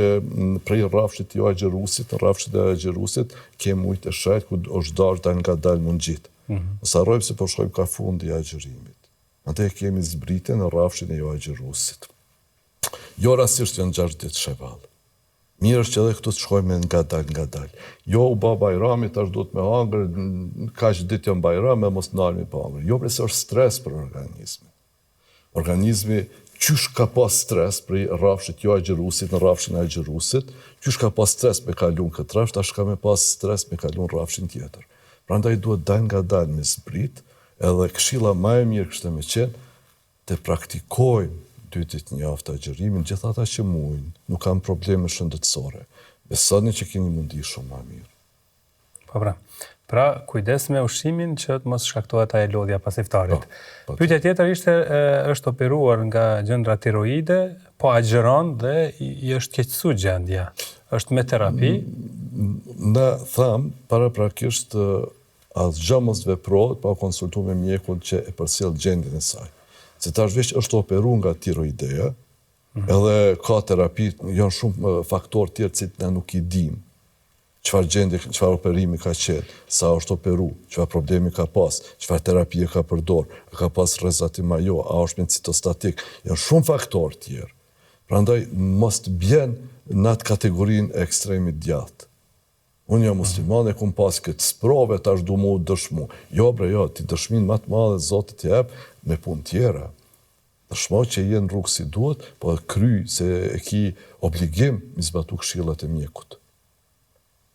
prej rrafshit jo agjërusit, në rrafshit e agjërusit kemi ujë të shajt ku është dal nga dal mungjit. Mos harrojmë se po shkojmë ka fundi i agjërimit. Atë kemi zbritje në rrafshin e jo agjërusit. Jo rastisht janë 6 ditë shevall. Mirë është që edhe këtu të shkojme nga dal. Jo, u ba bajrami, tash do të me hangër, kaq ditë janë bajram, e mos nalmi pa hangër. Jo, përse është stres për organizmi. Organizmi, qysh ka pas stres për rrafshit jo agjërusit, në rrafshin e agjërusit, qysh ka pas stres me kalun këtë rrafsh, tash ka me pas stres me kalun rrafshin tjetër. Prandaj duhet dal me zbrit, edhe këshilla ma e mirë kështë me qenë, të praktikojmë 2 ditë një javë të agjërimin, gjithë ata që mujnë, nuk kanë probleme shëndetësore. Besoni që keni mundi shumë ma mirë. Po pra, kujdes me ushqimin që të mos shkaktohet ajo lodhja pas iftarit. Pyetja tjetër është operuar nga gjëndra tiroide, po agjeron dhe i është keqësu gjendja. Është me terapi? Ne tham, paraprakisht asgjë mos veprohet pa konsultu me mjekun që e përcjell gjendjen e saj. Se tash veç është operu nga tiroidea, edhe ka terapi, janë shumë faktorë tjerë që ne nuk i dim. çfarë gjendje, çfarë operimi ka qenë, sa është operu, çfarë problemi ka pas, çfarë terapie ka përdor, ka pas rrezatim ajo, a është me citostatik, janë shumë faktorë tjerë. Prandaj mos të bjen në atë kategorinë e ekstremit djathtë. Unë jam musliman e kum pas këtë sprove, tash du mu dëshmu. Jo bre, jo, ti dëshmin më të madhe Zoti t'i jep me punë tjera. Dëshmo që jenë rrugë si duhet, po kry se e ki obligim mi zbatu këshillat e mjekut.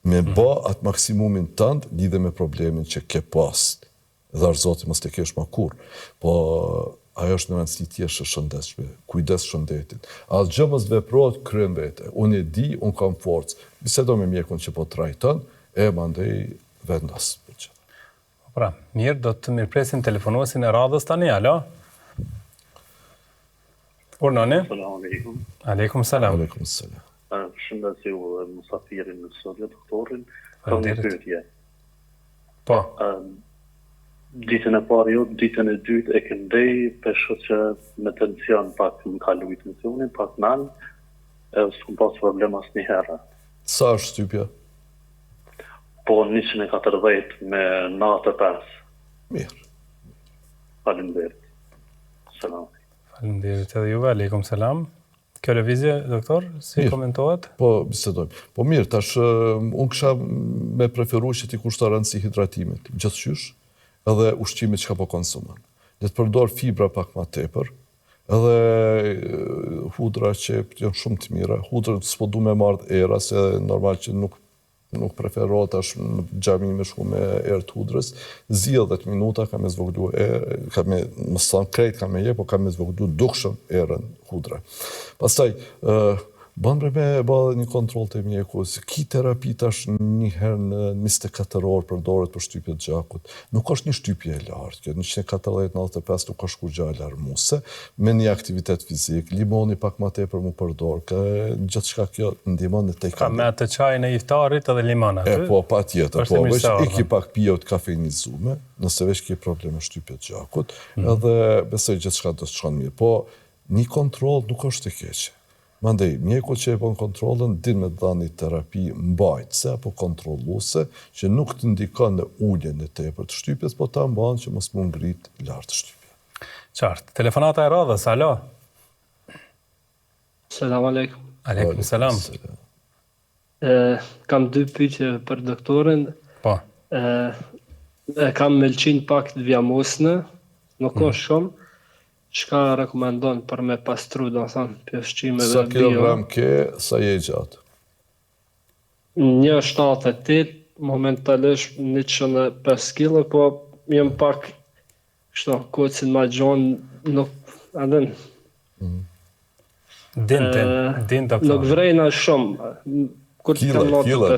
Me ba atë maksimumin tënd lidhe me problemin që ke pas. Dhe është Zoti mos të kesh ma kur. Po ajo është në rëndësi tjesh e shëndetshme, kujdes shëndetit. Asë gjë mos veprohet kryen vete. Unë e di, unë kam forcë. Bisedo me mjekun që po trajton, e mandej vendas. Pra, mirë, do të mirëpresim telefonuesin e radhës tani, alo? Urnoni? Salam alaikum. Aleikum salam. Aleikum salam. Shëndetje u musafirin në sotje, doktorin. Kam një pyetje. Po. Ditën e parë jo, ditën e dytë e këndej, pesho që me tension pak më kalu i tensionin, pak nalë, e s'kum pas problem asë një herë. Sa është shtypja? Po 140 me 95. Mirë. Faleminderit. Salam. Faleminderit edhe juve, aleikum salam. Kjo lëvizje, doktor, si mirë. Komentohet? Po, bisedojmë. Po mirë, tash unë kisha me preferu që ti kushta rëndësi hidratimit, gjithçysh, edhe ushqimit që ka po konsumon. Le të përdor fibra pak ma tepër, edhe hudra që janë shumë të mira. Hudra s'po du me marrë era, se normal që nuk preferohet tash në xhami me shku me erë të hudrës. Zgjidh 10 minuta ka me zvoglu erë, ka me mëson krejt ka me je, po ka me zvoglu dukshëm erën hudra. Pastaj bën me bëllë një kontroll të mjeku, se ki terapi tash një herë në 24 orë përdoret për shtypje të gjakut. Nuk është një shtypje e lartë, kjo 140-95 nuk është kur gjë alarmuese, me një aktivitet fizik, limoni pak më tepër mu përdor, gjithçka kjo ndihmon në Ka me atë çajin e iftarit edhe limon aty. Po, patjetër, po, veç iki pak pije të kafeinizume, nëse veç ki probleme shtypje të gjakut, edhe besoj gjithçka do të shkon mirë. Po, një kontroll nuk është e keqe. Mandej, mjeku që e pon kontrolën, din me dhani terapi mbajtëse apo kontrolluese, që nuk të ndikon në ulljen e tepër të shtypjes, po ta mban që mos mu ngrit lartë shtypja. Qartë. Telefonata e radhës, alo? Salam aleikum. Aleikum salam. Kam 2 pyetje për doktorin. Po. Kam melqin pak të vjamosnë, nuk është shumë. Çka rekomandon për me pastru, do të thonë, pjeshqime dhe bio? Sa kilogram ke, sa je gjatë? 1,78, momentalisht 105 kg, po jem pak kështu, kocin ma gjonë, nuk, adin. Din doktor. Nuk vrejna shumë. Kila,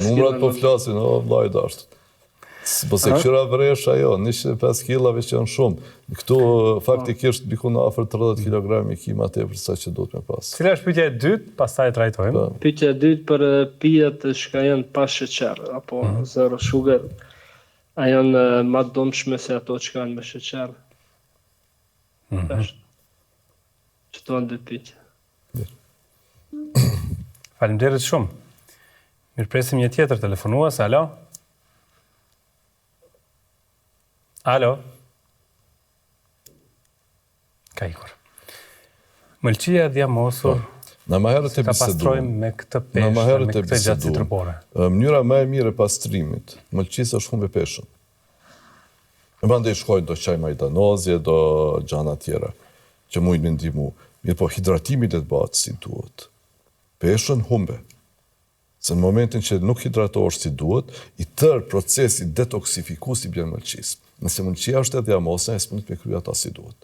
numrat po flasin, o vlaj dashtë. Po se këshira vresh ajo, 105 kilave që janë shumë. Këtu faktikisht bikun afër 30 kg i kima tepër sa që do të me pas. Cila është pyetja e dytë, pastaj trajtojmë. Pyetja e dytë për pijet që janë pa sheqer, apo zero sugar. A janë ma domshme se ato që kanë me sheqer? Qëto janë 2 pyetje. Faleminderit shumë. Mirëpresim një tjetër telefonues, alo? Alo? Ka ikur. Mëlqia e dhjamosur, Në më herët e ka pastrojmë me këtë peshë, me këtë gjatësi trupore. Mënyra më e mirë e pastrimit, mëlqisë është humbe peshën. E mandej shkojnë do qaj majdanozje, do gjana tjera, që mujnë me ndihmu. Mirë po hidratimi dhe të batë si duhet. Peshën humbe. Se në momentin që nuk hidratohesh si duhet, i tërë procesi detoksifikus i bjen mëlqisë. Nëse mëlqia është e dhjamosna, e s'mund të me krya ta si duhet.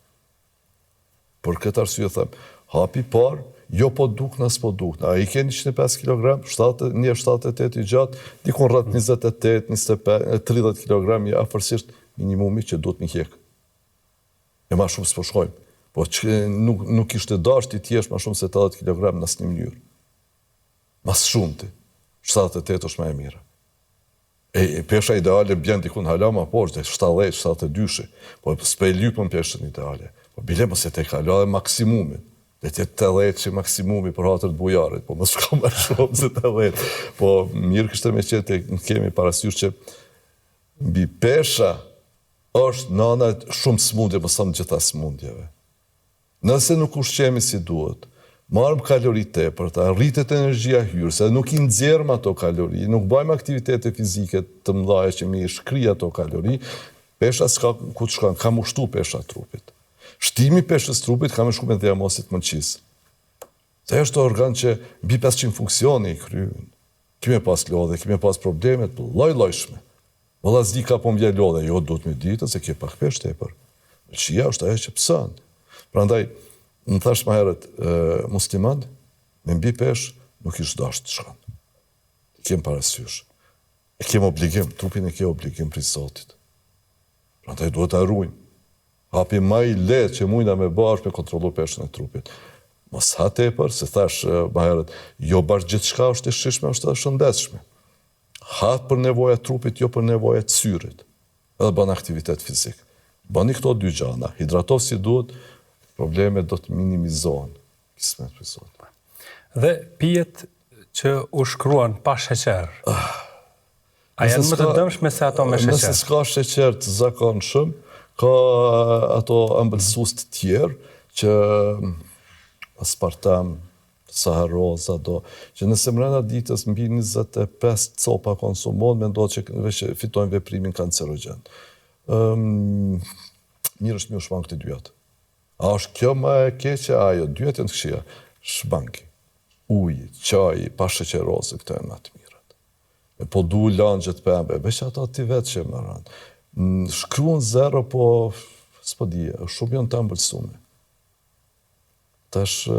Por këtë arsye them, hapi parë, jo po dukna, s'po dukna. A i ke 105 kg, 78 i gjatë, dikon rrët 28, 25, 30 kg i afërsisht minimumi që duhet mi hjek. E ma shumë s'po shkojmë. Po që nuk ishte dasht i tjesh ma shumë se 80 kg në asnjë mënyrë. Mas shumë ti. 78 është ma e mira. Pesha ideale bjen dikun hala ma poshtë, 70, 72, po s'pe lypën peshën ideale. Po bile mos e te kalo edhe maksimumin. Dhe tjetë 80 që maksimumi për hatër të bujarit, po më shko më shumë se 80. Po mirë kështë me qëtë në kemi parasysh që mbi pesha është nana shumë smundje, më sa në gjitha smundjeve. Nëse nuk ushqemi si duhet, marëm kalorite për ta, rritet energjia hyrë, se nuk i nxjerrim ato kalori, nuk bëjmë aktivitete fizike të mëdha që mi shkri ato kalori, pesha s'ka ku të shkon, ka mushtu pesha trupit. Shtimi peshës trupit ka me shku me dhiamosit mënqis. Se është organ që mbi 500 funksione i kryen. Kime pas lodhe, kime pas problemet, lojshme. Valla zdi ka po mje lodhe, jo do të me ditë, se ke pak pesh tepër. Qia është ajo që pësën. Pra ndaj, në thash ma herët, musliman, me mbi pesh, nuk ishtë dasht të shkan. Kem parasysh. E kem obligim, trupin e ke obligim për Zotit. Pra ndaj, duhet të arrujmë. Hapi ma i letë që mujna me bashkë me kontrolu peshën e trupit. Mos ha tepër, se thash ma herët, jo bashkë gjithë shka është e shishme, është e shëndetshme. Ha për nevoja trupit, jo për nevoja të syrit. Edhe bën aktivitet fizik. Bëni këto dy gjana. Hidratov si duhet, problemet do të minimizohen. Kismet për Zot. Dhe pijet që u shkruan pa sheqer. A janë më të dëmshme se ato me sheqer? Nëse s'ka sheqer të zakonshëm, ka ato ëmbëlsues të tjerë që aspartam, saharoza, që nëse mrena ditës mbi 25 copa konsumon, me ndo që fitojnë veprimin kancerogen. Mirë është mi u shbank të dyat. A është kjo më e keqe, ajo, dyat e në këshia, shbanki. Uji, qaji, pa sheqerose, këto e më të mirat. Po du langët pembe, veç ato ti vetë që më ranë. Shkruan zero, po s'po dije, shumë janë të ambëlsume. Tash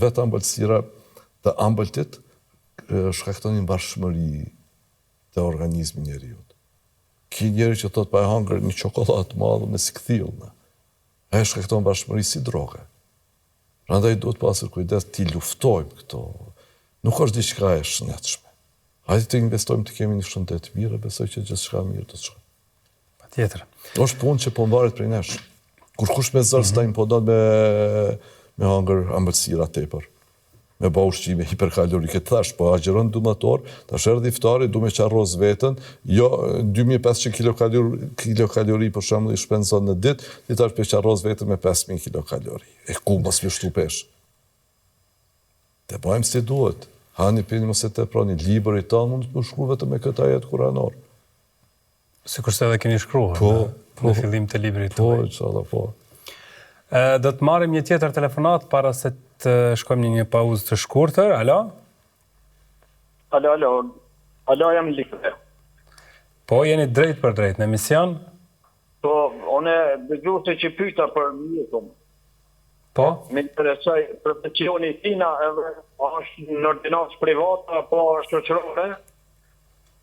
vetë ambëlsira të ambëltit shkaktonin bashkëmëri të organizmi njeriut. Ki njeri që thot pa e hangër një çokoladë madhe me si këthillë, e shkakton bashkëmëri si droge. Prandaj duhet pasur kujdes ti luftojmë këto. Nuk është diçka e shëndetshme. Hajde të investojmë të kemi një shëndet mirë, besoj që gjithçka mirë do të shkojë. Patjetër. Është punë që po mbaret prej nesh. Kur kush me zërë s'ta impodon me hangër ambëlsira tepër. Me ba ushqime hiperkalorike të thash, po agjeron 12 orë, tash erdhi iftari, du me qarroz vetën, jo 2500 kilokalori për shembull i shpenzon në ditë, ti tash pe qarroz vetën me 5000 kilokalori. E ku mos më shtu pesh? Te bëjmë si duhet. Hani pini mos e teproni, libri tonë mund të shkruaj vetëm me këtë ajet kuranor. Sikurse edhe keni shkruar në fillim të librit tuaj. Po, inshallah, po. Do të marrim një tjetër telefonat para se të shkojmë një pauzë të shkurtër. Alo? Alo, jam Likë. Po, jeni drejt për drejt në emision? Po, one dëgjuese që pyeta për mjekun. Po? Me interesoj profesioni tina edhe është në ordinancë private apo është shoqërore?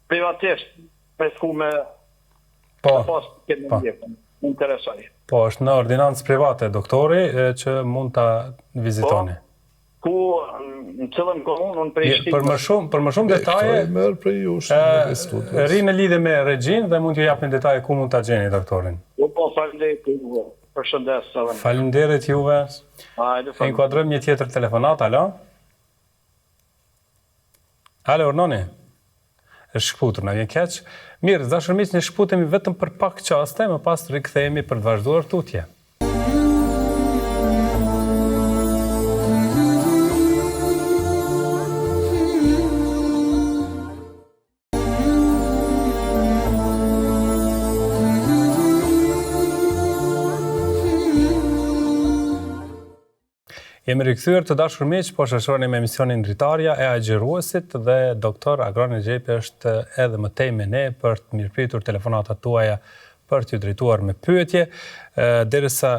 Privatist, me shku me pas kemi mjekun. Më interesoj. Po, është në ordinancë private, doktori, që mund ta vizitoni. Ku, në cilën komunë, në Prishtinë? Për më shumë detaje, ri në lidhje me regjin dhe mund t'ju japin detaje ku mund t'a gjeni doktorin. Po, faleminderit juve. Përshëndes. Faleminderit juve. E inkuadrojmë një tjetër telefonat, alo? Alo, Ornoni? Është shkputur, na vjen keq. Mirë, dashur miq, ne shkputemi vetëm për pak qaste, më pas rikthehemi për të vazhduar tutje. Jemi rikthyer të dashur miq, po shoqëroni me emisionin Dritarja e Agjeruesit dhe doktor Agrone Xhepi është edhe më tej me ne për të mirëpritur telefonatat tuaja për t'ju drejtuar me pyetje. Derisa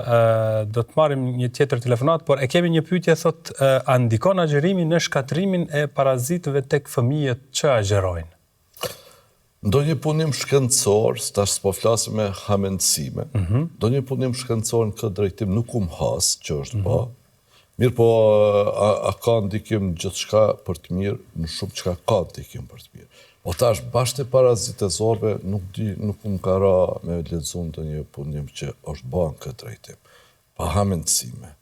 do të marrim një tjetër telefonat, por e kemi një pyetje thot, a ndikon agjerimi në shkatrimin e parazitëve tek fëmijët që agjerojnë? Ndonjë punim shkencor, tash s'po flasim me hamendësime. Ndonjë punim shkencor në këtë drejtim nuk has që është ba. Mirë po, a ka ndikim gjithçka për të mirë, në shumë çka ka ndikim për të mirë. Po tash, bashkë të parazitezorve, nuk më ka ra me lexuar ndonjë punim që është bërë në këtë drejtim. Pa hamendësime.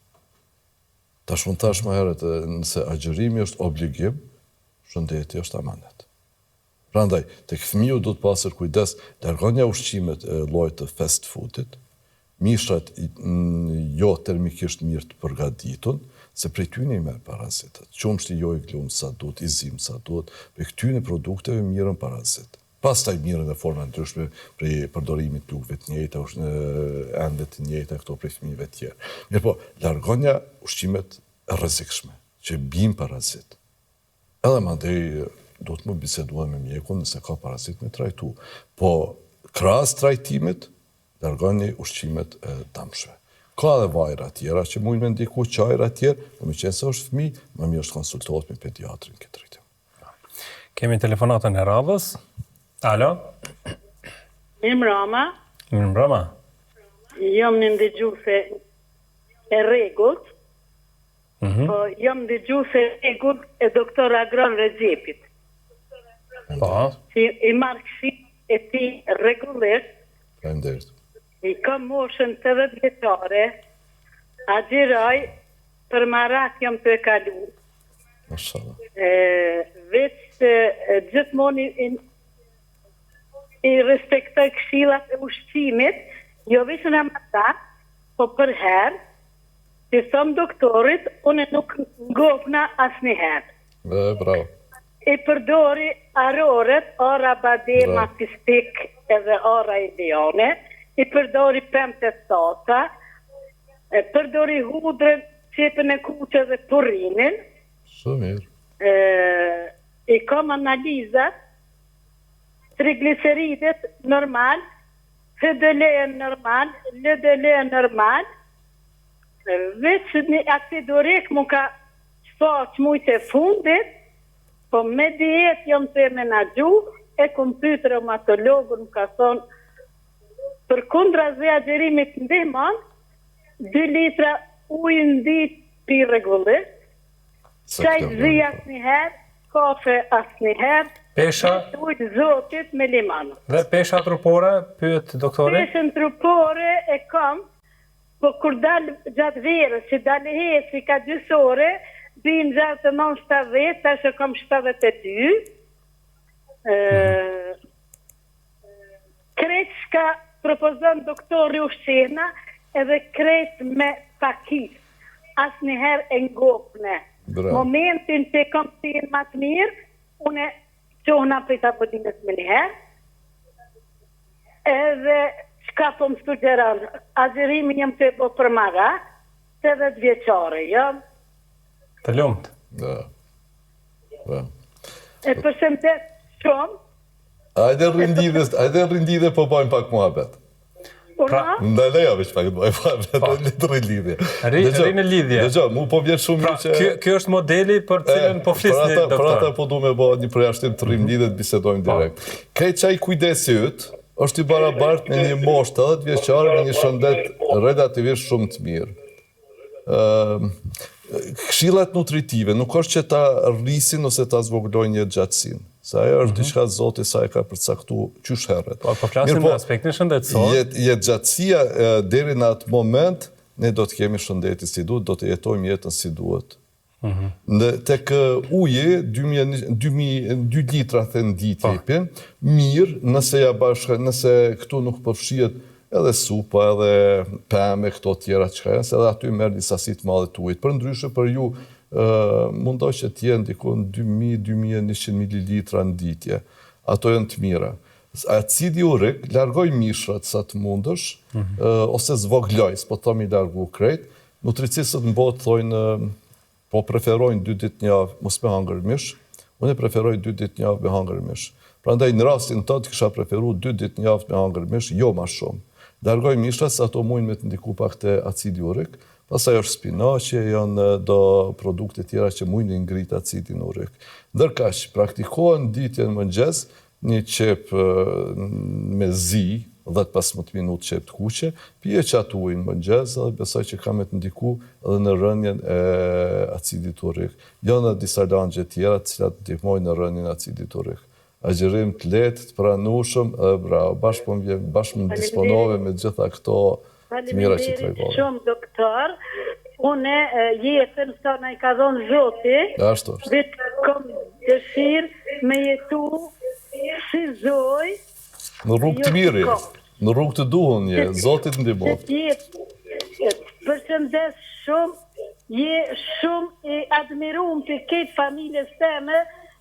Ta shumë tash më herët, nëse agjërimi është obligim, shëndeti është amanet. Prandaj, tek fëmiu duhet pasur kujdes, largonja ushqimet e llojit të fast foodit, mishrat jo termikisht mirë të përgatitur, se prej tyne i merr parazitet. Qumshti jo i glum sa duhet, i zim sa duhet, prej këtyne produkteve mirën parazit. Pastaj mirën e forma ndryshme prej përdorimit plukëve të njëjta, ende të njëjta këto prej fëmijëve të tjerë. Mirë po, largonja ushqimet e rrezikshme, që bijnë parazit. Edhe mandej do të më bisedua me mjekun nëse ka parazit me trajtu. Po, krahas trajtimit, largoni ushqimet e damshme. Ka edhe vajra tjera që mund me ndiku qajra tjerë, në më qenë se është fëmijë, më mirë është konsultohet me pediatrin këtë drejtim. Kemi telefonatën e radhës. Alo? Mirëmbrëma. Mirëmbrëma. Jam në ndëgjuese e rregullt. Po jam ndëgjuese e rregullt e doktor Agron Rexhepit. Po. Si i marr këshillit e tij rregullisht. Faleminderit. I kam moshën 80 vjeçare. Agjeroj për marak jam të e kalu. Mashallah. Veç gjithmonë i respektoj këshillat e ushqimit, jo vetëm në matak, po për herë, si thom doktorit, unë nuk ngopna asnjëherë. Bravo. I përdori aroret, ora badema, pistik edhe ora ideone, i përdori pemë të sota, përdori hudrën, qepën e kuqe dhe purinin. Shumë mirë. I kam analizat, trigliceridet normal, HDL normal, LDL normal, veç një acidurik mu ka shfaq mujtë e fundit, po me dietë jam të menagju, e kom pyet reumatologun më ka thonë, për kundra zë agjerimit ndihmon, 2 litra ujë në ditë pi rregullisht, çaj zi asnjëherë, kafe asnjëherë, pesha ujë zotit me limon. Dhe pesha trupore, pyet doktori? Peshën trupore e kam, po kur dal gjatë verës, që dalë heci ka 2 ore, binë gjatë të non 70, tash e kam 72. Krejt shka propozon doktori ushqena, edhe krejt me pakis. Asnjëherë e ngopne. Momentin që kam qenë më të mirë, unë qohna për të apodinës me njëherë, edhe shka po më sugjeron, agjerimin jam të e po për maga, 80 vjeqare, jo? Të lumt. E përshëndet shumë. Ajde rrindidhe po bojmë pak muhabet. Ndaleja veç pak bojmë muhabet, rrindidhe. Rrinë lidhje. Dhe mu po vjetë shumë që... Kjo është modeli për cilën po flisni, doktor. Për ata po du me bo një përjashtim të rrindidhe të bisedojmë direkt. Krejt qaj kujdesi ytë, është i barabart me një moshë të 80 vjeqare me një shëndet relativisht shumë të mirë. Këshillat nutritive nuk është që ta rrisin ose ta zvogëlojnë jetë gjatësinë. Sa ajo është diçka Zoti sa e ka përcaktuar qysh herët. Po flasim në aspektin shëndetësor. Jetë gjatësia deri në atë moment ne do të kemi shëndetin si duhet, do të jetojmë jetën si duhet. Tek uji 2 litra thënë ditë jepin, mirë nëse këtu nuk përfshihet edhe supa, edhe pemë, këto tjera që ka jenë, se edhe aty merë një sasit madhe të ujtë. Për ndryshe për ju, mundoj që t'jenë dikon 2000-2100 ml në ditje. Ato jenë të mira. Acidi urik, largoj mishrat sa të mundësh, ose zvogloj, s'po të mi largu krejt. Nutricisët në botë thojnë, po preferojnë 2 ditë një javë, mos me hangër mish, unë e preferoj 2 ditë një javë me hangër mish. Pra ndaj në rastin të të kisha preferu 2 ditë një javë me hangër mish, jo ma shumë. Largoj mishrat se ato mujnë me të ndiku pak të acidi urik, pasaj është spinaqe, janë do produkte tjera që mujnë ngrit acidin urik. Ndërkash, praktikohen ditjen mëngjes, një qep me zi, 10-15 minutë qep të kuqe, pije që atë ujnë mëngjes, dhe besoj që ka me të ndiku edhe në rënjen e acidit urik. Janë disa langje tjera të cilat ndihmojnë në rënjen e acidit urik. Agjerim të letë, të pranushëm, bravo, bashkë më disponove me gjitha këto të mira që të regove. Shumë doktor, Une jetën sa na i ka dhonë Zoti, Ashtu është. vetë kom dëshirë me jetu si zoj. Në rrugë të mirë, në rrugë të duhur je, Zotit ndihmoft. Përshëndes shumë, je shumë i admiruar të këtë familjes teme,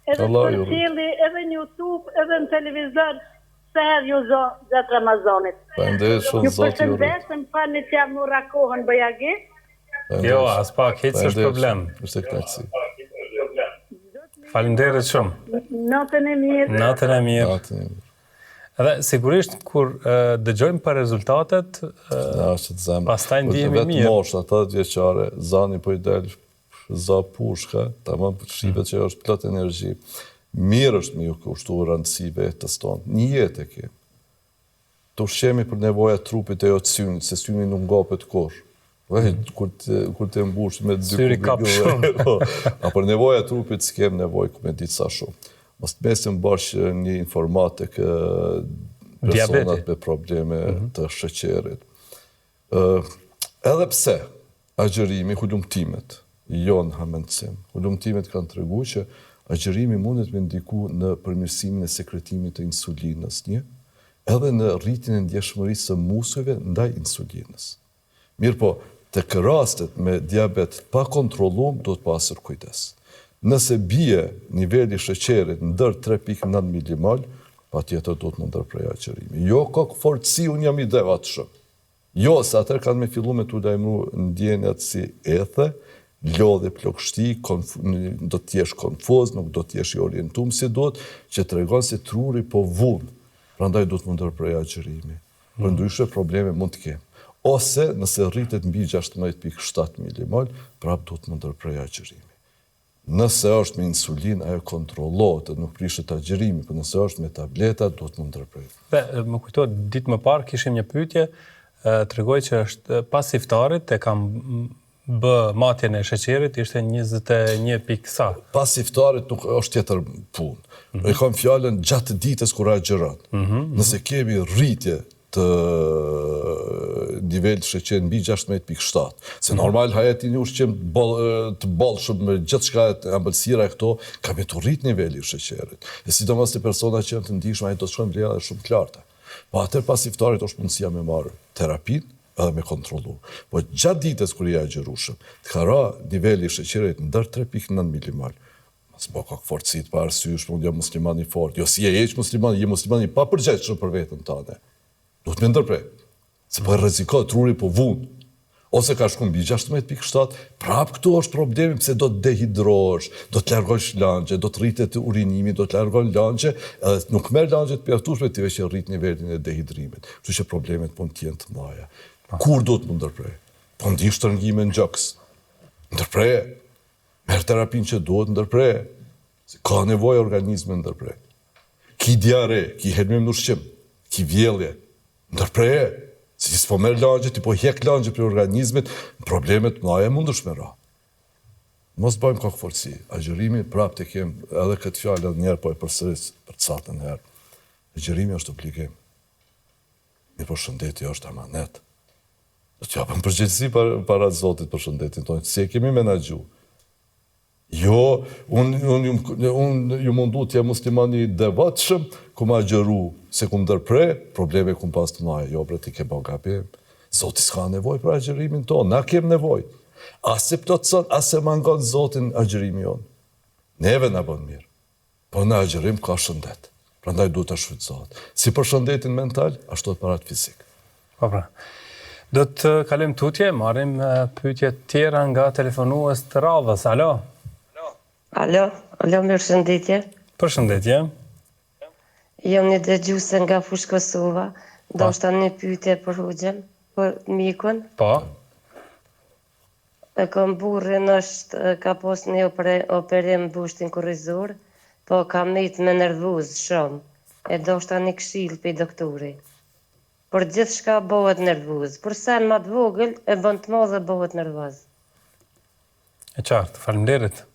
edhe për cili edhe në YouTube, edhe në televizor, se herë ju gjatë Ramazanit. Faleminderit shumë, Zoti ju ruaj. Përshëndesëm, falni që jam ura kohën bëjagi. Jo, as pak, hiç s'është problem. Është kënaqësi. Faleminderit shumë. Natën e mirë. Natën e mirë. Edhe sigurisht kur dëgjojmë për rezultatet, pastaj ndihemi mirë. Vetë moshë, ata vjeçare, zani po i del za pushka, tamam shihet që është plot energji. Mirë është me ju kushtu rëndësi vetës tonë. Një jetë e ke. Të ushqemi për nevoja trupit e jo të synit, se syni nuk ngopet kur. Kur të mbush me dy syri kap shumë. A për nevoja trupit s'kem nevoj ku me ditë sa shumë. Mos të mesim bash një informatik personat me probleme të sheqerit. Edhe pse agjërimi, hulumtimet, jo në hamendësim, hulumtimet kanë të regu që agjërimi mundet me ndiku në përmirësimin e sekretimit të insulinës një, edhe në rritin e ndjeshmërisë së muskujve ndaj insulinës. Mirë po, të rastet me diabet pa kontrollum, do të pasur kujdes. Nëse bie nivelli sheqerit ndër 3.9 mmol, pa tjetër do të më ndërprej agjërimi. Jo kokë fortësi, unë jam i devatshëm. Jo, se atër kanë me fillu me të lajmëru ndjenjat si ethe, lodhe plokshti, do t'jesh konfuz, nuk do t'jesh i orientum si duhet, që të regon si truri po vunë. Prandaj do të më ndërprej agjërimi. Për ndryshe probleme mund të kemë. Ose nëse rritet mbi 16.7 mmol, prap do të më ndërprej agjërimi. Nëse është me insulin, ajo kontrollohet, nuk prishet agjërimi, por nëse është me tableta, do të më ndërprej. Më kujtohet, ditë më parë kishim një pyetje, tregoj që është pas iftarit e kam bë matjen e sheqerit, ishte 21 sa. Pas iftarit nuk është tjetër punë. E kam fjallën gjatë ditës kur agjëron. Nëse kemi rritje të nivel të sheqer mbi 16.7. Se normal hajeti një ushqim të bollshëm me gjithë shka e ambëlsira e këto, ka me të rrit nivelli sheqerit. E sidomos të persona që janë të ndihshme, ajo do të shkojnë vlera shumë të larta. Po atër pas iftarit është mundësia me marrë terapin edhe me kontrollu. Po gjatë ditës kur i agjërushëm, të ka ra nivelli sheqerit ndër 3.9 mmol. Mos bëj kaq forcit pa arsysh, unë jam musliman i fortë. Jo si je musliman, je musliman i papërgjegjshëm për veten tënde. Do të më ndërprej. Se po e rrezikoj truri po vunë. Ose ka shku mbi 16.7, prap këtu është problemi pse do të dehidrohesh, do të largosh langje, do të rritet urinimi, do të largon langje, edhe nuk merr langje të mjaftueshme ti veç rrit nivelin e dehidrimit. Kështu që problemet po të jenë të mëdha. Kur do të më ndërprej? Po ndiq shtrëngime në gjoks. Ndërprej. Merr terapinë që duhet ndërprej. Se ka nevojë organizmi ndërprej. Ki diare, ki helmim në ushqim, ki vjellje, ndërprej. Si s'po merr langje, ti po hjek langje për organizmit, problemet mëdha mundesh me ra. Mos bëjmë kokë forci. Agjërimi prap të kem edhe këtë fjalë edhe njerë po e përsëris për catën herë. Agjërimi është obligim. Mirë po shëndeti është amanet. Do të japëm përgjegjësi para Zotit për shëndetin tonë. Si e kemi menaxhu. Jo, unë ju mundu t'ja muslimani devatshëm, ku ma gjëru, se ku më ndërprej, probleme ku më pas të mëdha. Jo, bre, ti ke bën gabim. Zoti s'ka nevojë për agjërimin tonë, na kem nevojë. Ase plotson, ase mangon Zotin agjërimi jonë. Neve na bën mirë. Po në agjërim ka shëndet. Prandaj duhet ta shfrytëzohet. Si për shëndetin mental, ashtu edhe për atë fizik. Po pra. Do të kalojmë tutje, marrim pyetje tjera nga telefonues të radhës. Alo. Alo, mirëshëndetje. Përshëndetje. Jam një dëgjuese nga Fushë Kosova, ndoshta një pyetje për Hoxhën, për mikun. Po. E kam burrin ka pas një operim bushtin kurrizor, po ka mit me nervuz shumë. E ndoshta një këshill pe doktori. Por gjithçka bëhet nervuz. Për sa më të vogël e bën të madhe bëhet nervoz. E qartë, faleminderit.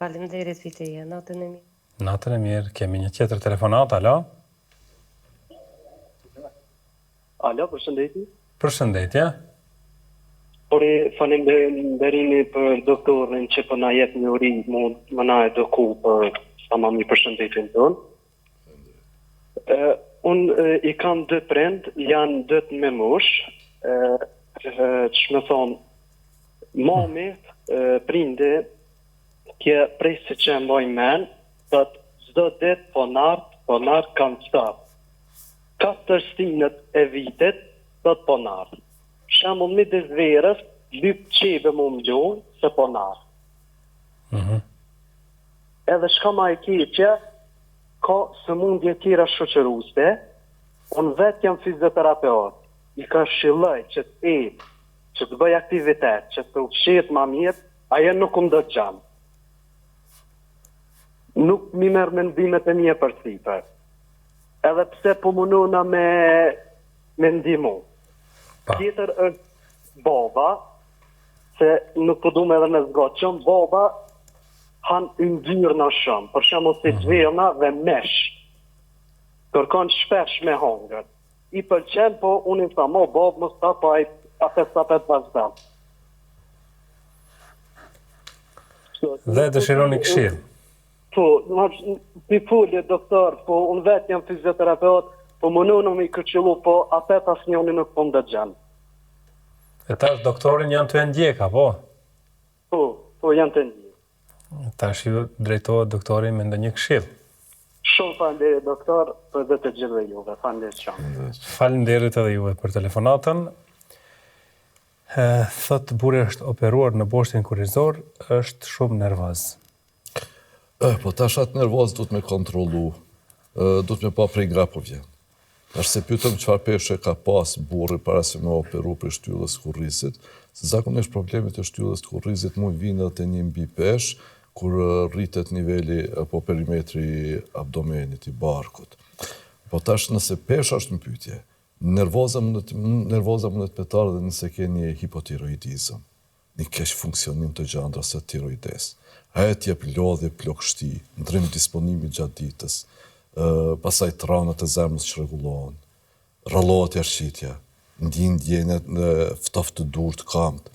Faleminderit fiteja, natën e mirë. Natën e mirë, kemi një tjetër telefonat, alo? Alo, përshëndetje. Përshëndetje. Por falenderini për doktorin që po na jep një uri më na eduku për sa më mirë përshëndetjen tonë. Unë i kam 2 prind, janë 2 me mosh, që më thonë, mami, prinde, kje prej se që e mboj men, thot, çdo ditë po nartë kam stap. 4 stinët e vitit, thot po nartë. Shemull midis verës, lyp qeve më gjohën, se po nartë. Edhe shka ma e keqe, ka sëmundje tjera shoqëruste, unë vetë jam fizioterapeut, i ka shilloj që të që të bëj aktivitet, që të ushqet ma mirë, aje nuk më do të gjamë. Nuk mi merë mendimet e mje për sipër. Edhe pse po munona me ndimu. Tjetër është baba, se nuk po du me edhe në zgoqëm, baba hanë yndyrë në shumë, për shumë si zvirna dhe mesh. Kërkon shpesh me hongër. I pëlqen, po unë i sa mo, babë më sta pa i apet vazhdam. Dhe dëshironi këshill. Po, ti fulje, doktor, po unë vetë jam fizioterapeut, po munonu me i kërqilu, po apet as njoni nuk po më dëgjem. E tash doktorin janë të ndjeka, po? Po janë të ndjeka. Tash ju drejtohet doktorin me ndonjë këshill. Shumë falenderit, doktor, për dhe të gjithë dhe juve. Falenderit shumë. Falenderit edhe juve për telefonatën. Thot burri është operuar në boshtin kurrizor, është shumë nervoz. Po tash atë nervoz du të me kontrolu, du të me pa prej nga po vjen. Ashtë se pytëm qëfar peshe ka pas burri para se me operu për shtyllës kurrizit, se zakonisht problemet e shtyllës kurrizit mund vinë dhe të një mbi pesh, kur rritet nivelli apo perimetri abdomenit i barkut. Po tash nëse pesha është në pytje, nervoza mundet petar dhe nëse ke një hipotiroidizëm, një keq funksionim të gjandra së tiroides. Aja t'jep lodhje, plokshti, ndrim disponimi gjatë ditës, pasaj tranët e zemrës që rregullohen, rallohet jashqitja, ndjenjet në ftoft të dur të kamt,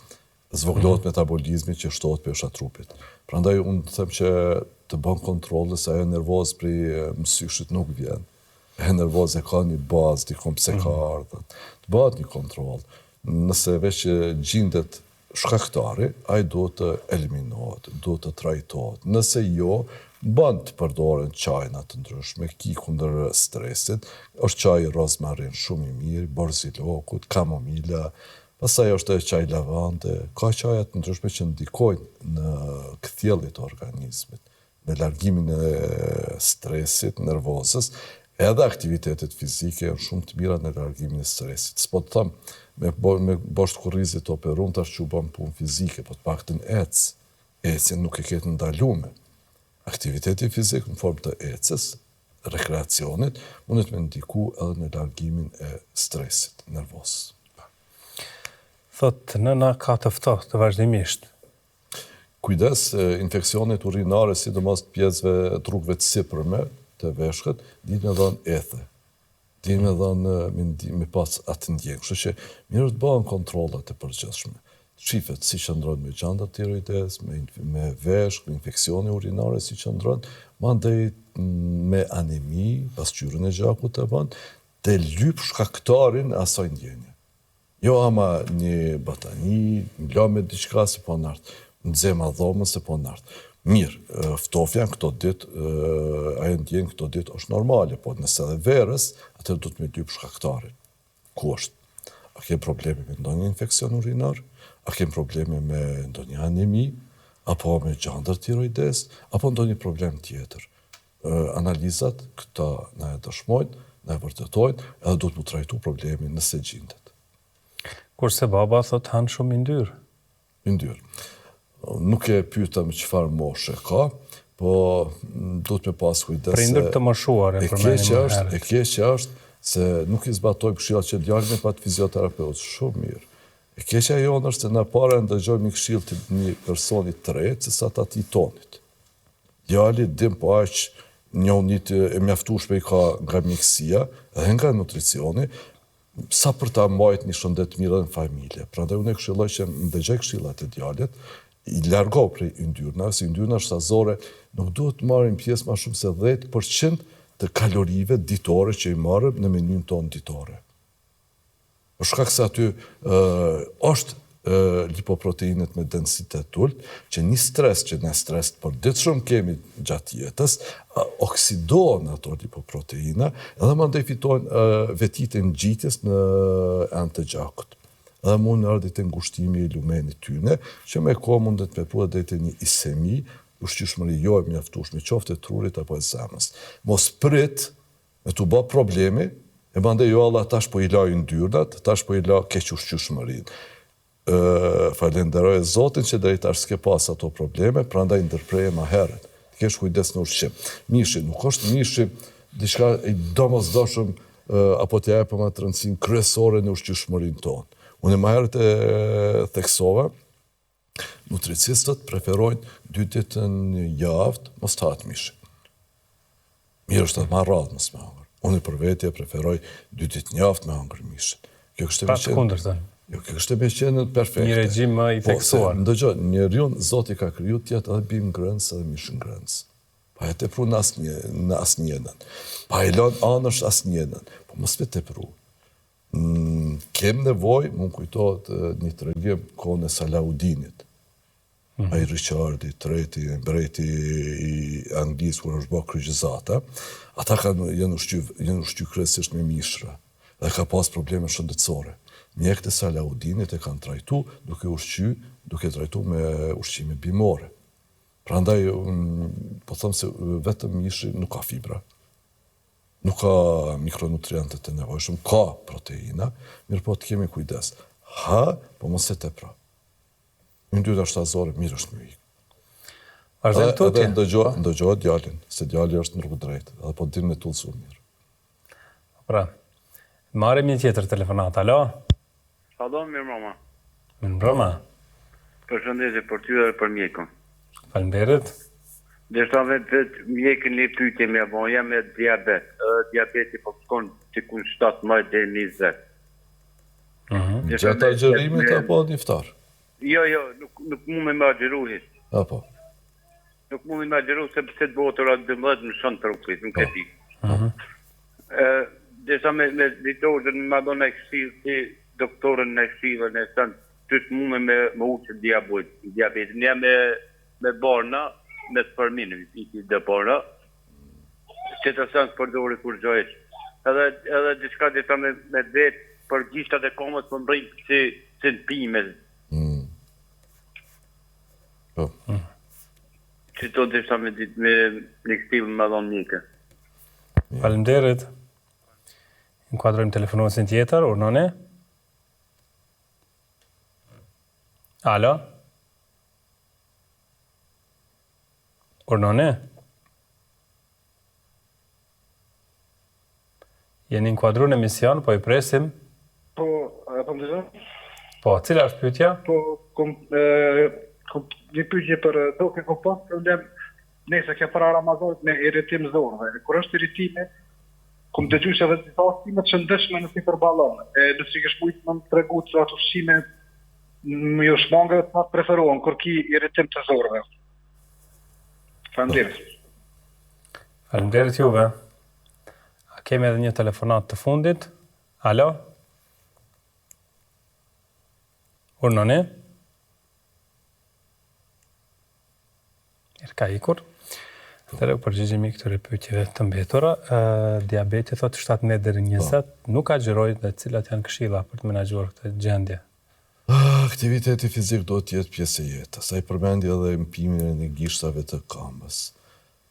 zvoglohet metabolizmi që shtohet pesha trupit. Prandaj unë them që të bën kontrole se ajo nervoz prej mësyshit nuk vjen. E nervoz e ka një bazë, dikom pse ka ardhën. Të bëhet një kontrol. Nëse veç që gjindet shkaktari, ai duhet të eliminohet, duhet të trajtohet. Nëse jo, bën të përdoren çajna të ndryshme, ki kundër stresit, është çaj rozmarin shumë i mirë, borzilokut, kamomila, pastaj është çaj lavande, ka çaja të ndryshme që ndikojnë në kthjelljen e organizmit, në largimin e stresit, nervozës, edhe aktivitetet fizike janë shumë të mira në largimin e stresit. S'po të them, me bosht kurrizit të operuar tash që u bën punë fizike, po të paktën ecjen nuk e ketë ndaluar. Aktiviteti fizik në formë të ecës, rekreacionit, mundet me ndiku edhe në largimin e stresit nervoz. Thot, nëna ka të ftohtë të vazhdimisht. Kujdes, infeksionet urinare, sidomos të pjesëve të rrugëve të sipërme, të veshkët, dinë me dhënë ethe. Dinë me dhënë me pas atë ndjenjë. Kështu që mirë të bëhen kontrollat e përgjithshme. Shifet si qëndron me gjanda tiroides, me veshk, me infeksione urinare si qëndron, mandej me anemi, pasqyrën e gjakut të bën, të lyp shkaktarin e asaj ndjenje. Jo ama një batani, la me diçka se po nartë, nxema dhomën se po nartë. Mirë, ftofja në këto ditë, ajo ndjenjë këto ditë është normale, po nëse edhe verës, atër du të me lyp shkaktarin. Ku është? A ke probleme me ndonjë infekcion urinar? A kem probleme me ndonjë anemi, apo me gjandër tiroides, apo ndonjë problem tjetër. Analizat këta na e dëshmojnë, na e vërtetojnë, edhe do të mu trajtu problemin nëse gjindet. Kurse baba thot hanë shumë yndyrë. Yndyrë. Nuk e pyetëm çfarë moshe ka, po do të me pas kujdes. Prindër të moshuar e përmenim. E keqja është se nuk i zbatoj këshillat që djalin e pat fizioterapeut shumë mirë. E keqja jonë është se na para ndëgjojmë këshill të një personi të tretë se sa të atij tonit. Djali dim po aq njonit e mjaftueshme i ka nga mjekësia dhe nga nutricioni, sa për ta mbajt një shëndet mirë në familje. Prandaj unë e këshilloj që më dëgjoj këshillat e djalit, i largo prej yndyrnave, si yndyrna shtazore nuk duhet të marrin pjesë më shumë se 10% të kalorive ditore që i marrim në menyn tonë ditore. Për shkak se aty është lipoproteinet me densitet ullë, që një stres që ne stres për ditë shumë kemi gjatë jetës, oksidohen ato lipoproteina, edhe mandej fitojnë vetit e ngjitjes në anë të gjakut. Edhe mund në ardhit e ngushtimi i lumenit tyne, që me ko mundet me prua dhe të një isemi, ushqyshmëri jo e mjaftueshme, qoftë e trurit apo e zemrës. Mos prit me të bë problemi, e mandej jo Allah tash po i la yndyrnat, tash po i la keq ushqyshmërinë. Falenderoj Zotin që drejtar s'ke pas ato probleme, prandaj ndërpreje ma herët. Të kesh kujdes në ushqim. Mishi, nuk është mishi diçka i domosdoshëm apo të japë më të rëndësinë kryesore në ushqyshmërinë tonë. Unë ma herët e theksova, nutricistët preferojnë 2 ditë në javë mos të hatë mishin. Mirë është të ma radhë mos me hangër. Unë për vetje preferoj 2 ditë në javë me hangër mishin. Kjo kështë Pas kundër të. Jo, kjo kështë me qenë perfekte. Një regjim më i theksuar. Ndëgjoj, njeriun Zoti ka kriju tjetë edhe bim ngrënës edhe mishin ngrënës. Pa e të pru në asnjenën. Pa e lën anësh asnjenën. Po mos me të pru. Kem nevoj, mund kujtohet një të regjim kohën e Salaudinit. A i Richardi, treti, mbreti i Anglisë, kur është bërë kryqëzata, ata janë ushqy kryesisht me mishra dhe ka pas probleme shëndetësore. Mjekët e Salaudinit e kanë trajtu duke trajtu me ushqime bimore. Prandaj, po thëmë se vetëm mishri nuk ka fibra. Nuk ka mikronutrientet e nevojshëm, ka proteina, mirë po të kemi kujdes. Ha, po mos e te pra. Yndyrna shtazore, mirë është më ikë. Vazhdojmë tutje. Edhe ndëgjohet djalin, se djali është në rrugë drejtë, edhe po dinë me tullësu mirë. Pra, marrim një tjetër telefonat, alo? Alo, mirë mama. Mirë mbrëma. Përshëndetje për ty dhe për mjekën. Faleminderit. Dhe shta vetë mjekën një pyetje me avon, jam me diabet. Diabeti po shkon që kun 17 dhe 20. Gjatë agjerimit apo njëftar? Jo, nuk mu me agjeru hiç. Apo? Nuk mu me agjeru sepse të botëra 12 në shënë trupit, nuk e di. Dhe shta me ditorën me madon e këshirë, si doktorën në këshirë, në shënë, që të mu me uqë diabetin. Nja me barna, me të përminë, i dhe barna, që të sënë përdori kur gjojsh. Edhe diçka dita me vetë, për gjishtat e komët për mbrinë që në pime. Që to dishta me një këtivë me dhonë njëke. Faleminderit. Inkuadrojmë telefonuesin tjetër, urnone. Alo? Urnone? Jeni inkuadru në emision, po i presim. Po më dëzën? Po, cila është pyetja? Po, një pyetje për duke kom pas problem nëse ke para Ramazanit me irritim zorëve. Kur është irritime, kom dëgju se edhe disa ushqime të shëndetshme në përballon. Nëse kesh mujt më tregu se ato ushqime më jo shmangë të mas preferohen kur ki irritim të zorëve. Faleminderit. Faleminderit juve. A kemi edhe një telefonat të fundit? Alo? Urnoni? Ka ikur. Të përgjigjemi këtyre pyetjeve të mbetura. Diabeti thot 17 deri 20, nuk agjeroj dhe cilat janë këshilla për të menaxhuar këtë gjendje. Aktiviteti fizik do të jetë pjesë e jetës. Ai përmendi edhe mpimin e gishtave të këmbës.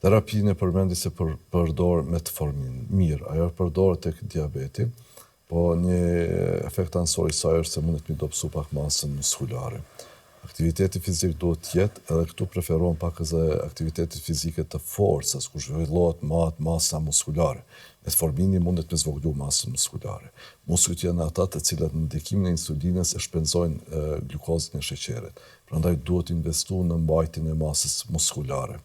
Terapinë përmendi se përdor metformin. Mirë, ajo përdor tek diabeti, po një efekt ansor i saj është se mundet mi dobësu pak masën muskulare. Aktiviteti fizik duhet të jetë, edhe këtu preferohen pak edhe aktivitetet fizike të forcës, ku zhvillohet masa muskulare. Metformini mundet me zvogëlu masën muskulare. Muskujt janë ata të cilat në ndikimin e insulinës e shpenzojnë glukozën e sheqerit. Prandaj duhet investu në mbajtjen e masës muskulare.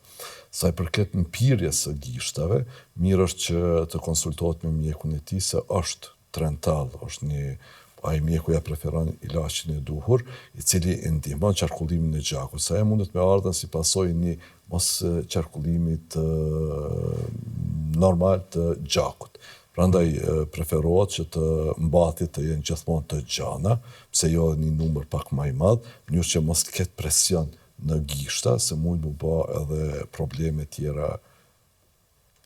Sa i përket mpirjes së gishtave, mirë është që të konsultohet me mjekun e tij se është Trental, është ai mjeku ja preferon ilaqin e duhur, i cili ndihmon qarkullimin e gjakut. Sa e mundet me ardhen si pasojë një mos qarkullimit normal të gjakut. Prandaj preferohet që të mbathjet të jenë gjithmonë të gjana, pse jo një numër pak më i madh, mënyrë që mos të ketë presion në gishta, se mund të bë edhe probleme tjera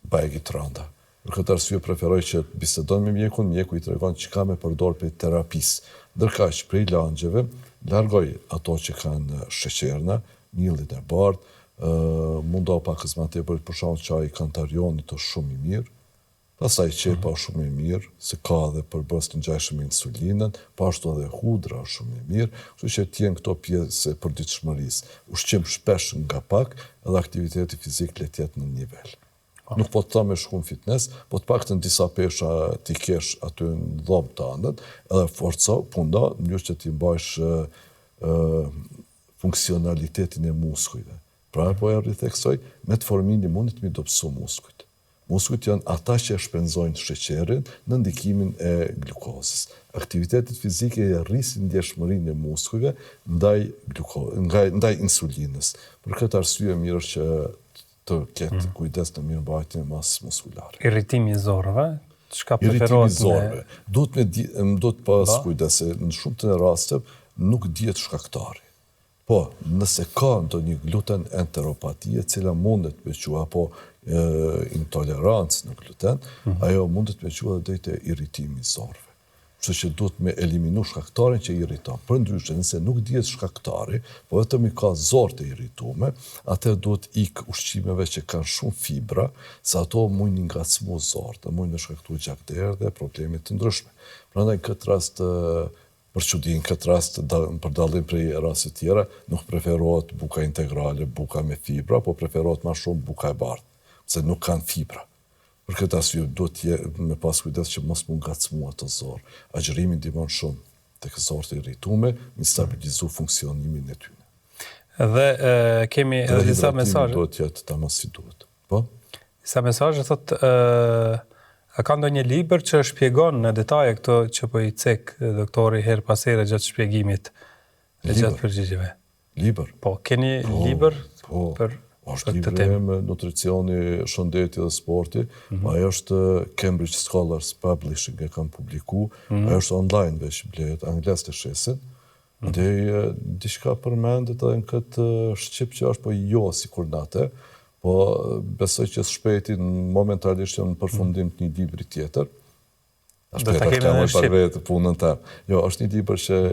bajgi të rënda. Për këtë arsye preferoj që të bisedon me mjekun, mjeku i tregon çka me përdor për terapisë. Ndërkaq prej langjeve, largoj ato që kanë sheqerna, millin e bardh, mundo pak më tepër për shkak çaj kantarionit është shumë i mirë. Pastaj qepa është shumë e mirë, se ka edhe përbërës të ngjashëm me insulinën, po ashtu edhe hudra është shumë e mirë, kështu që të jenë këto pjesë e përditshmërisë. Ushqim shpesh nga pak, edhe aktiviteti fizik le të jetë në nivel. Nuk po të tha me shku në fitness, po të paktën disa pesha t'i kesh aty në dhomë të andët, edhe forco, punda, në mënyrë që t'i mbajsh funksionalitetin e muskujve. Pra po e ritheksoj, me të formin i mundit mi dobësu muskujt. Muskujt janë ata që shpenzojnë sheqerin në ndikimin e glukozës. Aktivitetet fizike e rrisin ndjeshmërinë e muskujve ndaj insulinës. Për këtë arsye mirë që të ketë kujdes në mirëmbajtjen e masës muskulare. Irritimi i zorëve, çka Irritimi i preferohet zorëve. Duhet pas kujdes, se në shumë të rasteve nuk dihet shkaktari. Po, nëse ka ndonjë gluten enteropati, e cila mundet me quajtur apo intolerancë në gluten, ajo mundet me quajtur drejt e irritimi i zorëve. Kështu që duhet me eliminu shkaktarin që irriton. Përndryshe, nëse nuk dihet shkaktari, po vetëm i ka zorë të irritume, atëherë duhet ik ushqimeve që kanë shumë fibra, se ato mund ngacmu zorët, mund me shkaktu gjakderë dhe probleme të ndryshme. Prandaj këtë rast për çudi, në këtë rast për dallim prej rasteve tjera, nuk preferohet buka integrale, buka me fibra, po preferohet më shumë buka e bardhë, se nuk kanë fibra. Për këtë arsye duhet me pas kujdes që mos mund ngacmu ato zorë. Agjërimi ndihmon shumë tek zorët e irritume, mi stabilizu funksionimin e tyre. Dhe kemi disa mesazhe. Duhet jetë tamam si duhet. Po? Disa mesazhe thotë a ka ndonjë libër që shpjegon në detaje këto që po i cek doktori her pas here gjatë shpjegimit e gjatë përgjigjeve? Libër. Po, keni libër për është libri me nutricioni, shëndeti dhe sporti, ajo është Cambridge Scholars Publishing e kanë publiku, ajo është online veç blehet, angles të shesin, dhe diçka përmendet edhe në këtë shqip që është po jo si kur nate, po besoj që shpejti momentalisht në përfundim të një libri tjetër. Do ta kemi në shqip. Punën ta. Jo, është një libër që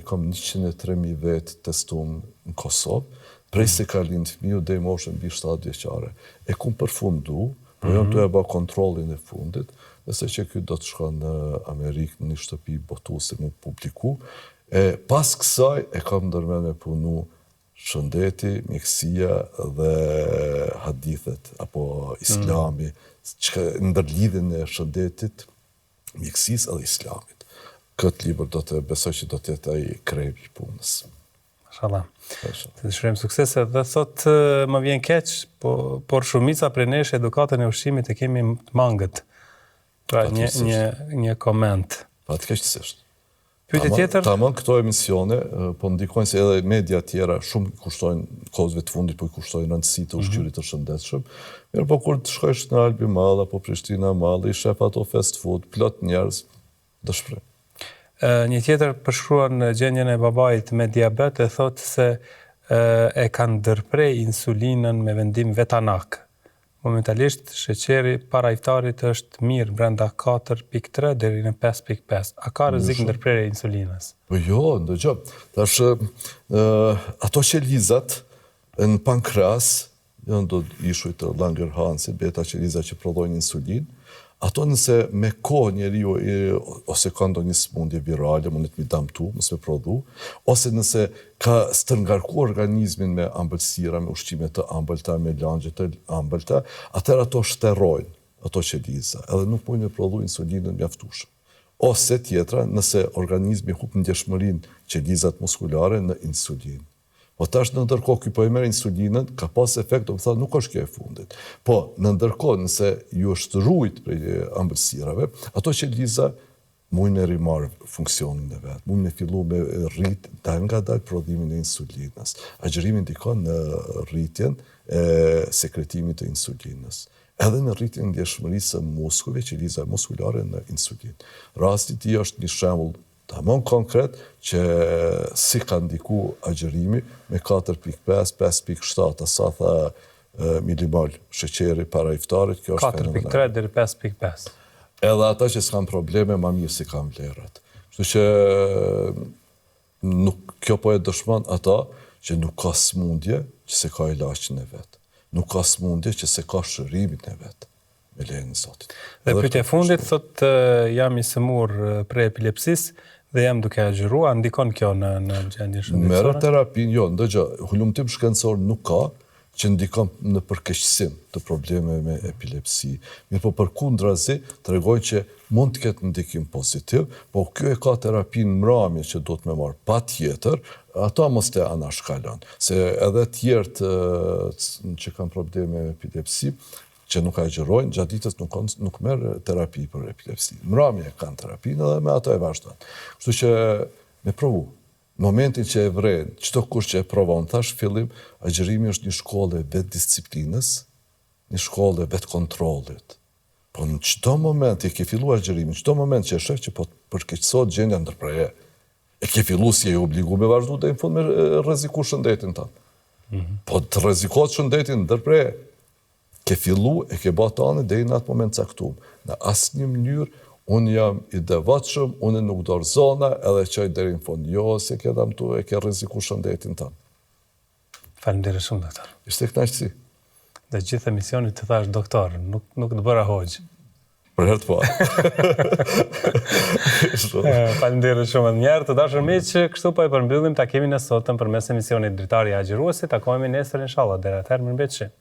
i kam 103.000 vetë testuar në Kosovë, prej se ka lind fëmiu deri moshën mbi 7 vjeçare. E kum përfundu, po jam tu e bë kontrollin e fundit, besoj që ky do të shkon në Amerikë në një shtëpi botuese me publiku. E pas kësaj e kam ndërmend me punu shëndeti, mjekësia dhe hadithet apo islami, ndërlidhjen e shëndetit, mjekësisë edhe islamit. Këtë libër do të besoj që do të jetë ai krejt i punës. Inshallah. Të dëshirojmë suksese dhe thot më vjen keq, por shumica prej nesh edukatën e ushqimit e kemi të mangët. Pra një koment. Fatkeqësisht. Pyetje tjetër? Tamam këto emisione, po ndikojnë se edhe media tjera shumë kushtojnë kohëve të fundit, po i kushtojnë rëndësi të ushqimit të shëndetshëm. Mirë, po kur të shkosh në Albi Mall apo Prishtina Mall, i shef ato fast food, plot njerëz, dëshpërim. Një tjetër përshkruan gjendjen e babait me diabet e thotë se e kanë ndërprej insulinën me vendim vetanak. Momentalisht sheqeri para iftarit është mirë brenda 4.3 deri në 5.5. A ka rrezik ndërprerje e insulinës? Po jo, ndëgjoj. Tash ato qelizat në pankreas, janë do ishuj të Langerhansit, beta qeliza që prodhojnë insulinë. Ato nëse me kohë njeriu ose ka ndonjë smundje virale, mundet mi damtu, mos me prodhu, ose nëse ka stërngarkuar organizmin me ambëlsira, me ushqime të ëmbëlta, me langje të ëmbëlta, atëherë ato shterojnë ato qeliza, edhe nuk mund të prodhu insulinën mjaftueshëm. Ose tjetra, nëse organizmi hub ndjeshmërinë qelizat muskulare në insulinë. Po tash në ndërkohë ky po e merr insulinën, ka pas efekt, do të thotë nuk është kjo e fundit. Po në ndërkohë nëse ju është rujt prej ëmbëlsirave, ato qeliza mund me rimarë funksionin e vetë, mund me fillu me rrit nga dalë prodhimin e insulinës. Agjërimi ndikon në rritjen e sekretimit të insulinës. Edhe në rritjen e ndjeshmërisë së muskujve që lidhen muskulare në insulin. Rasti i tij është një shembull tamam konkret që si ka ndiku agjërimi me 4.5, 5.7, sa tha milimol sheqeri para iftarit, kjo është 4.3 deri 5.5. Edhe ata që s'kan probleme, ma mirë si kanë vlerat. Kështu që kjo po e dëshmon ata që nuk ka smundje që se ka ilaqin e vetë. Nuk ka smundje që se ka shërimin e vetë. Me lejen e Zotit. Dhe pyetja e fundit, thot jam i sëmur prej epilepsis dhe jam duke agjërua, ndikon kjo në gjendje shëndetësore? Merë terapin, jo, ndëgja, hulumtim shkencor nuk ka që ndikon në përkeqësim të probleme me epilepsi. Mirë po përkundrazi tregojnë që mund të ketë ndikim pozitiv, po kjo e ka terapin mramje që do të me marë pa tjetër, ata mos të anashkallon. Se edhe tjerët që kanë probleme me epilepsi, që nuk agjërojnë, gjatë ditës nuk merë terapi për epilepsi. Mramje kanë terapinë edhe me ato e vazhdojnë. Kështu që me provu. Momentin që e vrejnë, qëto kur që e provon, thash fillim, agjërimi është një shkollë e vetë disciplinës, një shkollë e vetë kontrolit. Po në qëto moment e ke fillu agjërimi, në qëto moment që e shef që po përkeqësot gjendja ndërpreje, e ke fillu si e obligu me vazhdu dhe në fund me rreziku shëndetin tanë. Po të rrezikot shëndetin ndërpreje, ke fillu e ke ba tani dhe i në atë moment caktum. Në asë një mënyrë, unë jam i devotshëm, unë nuk dorëzona edhe qaj deri në fund. Jo, se ke damtu e ke rreziku shëndetin tanë. Faleminderit shumë, doktor. Ishte kënaqësi. Dhe gjithë emisionit të thash doktor, nuk të bëra hoqë. Për herë të parë. Faleminderit shumë edhe një herë, të dashur miq, kështu po e përmbyllim takimin e sotëm përmes emisionit Dritari i Agjëruesit. Takohemi nesër inshallah. Deri atëherë, mirëmbëjtje.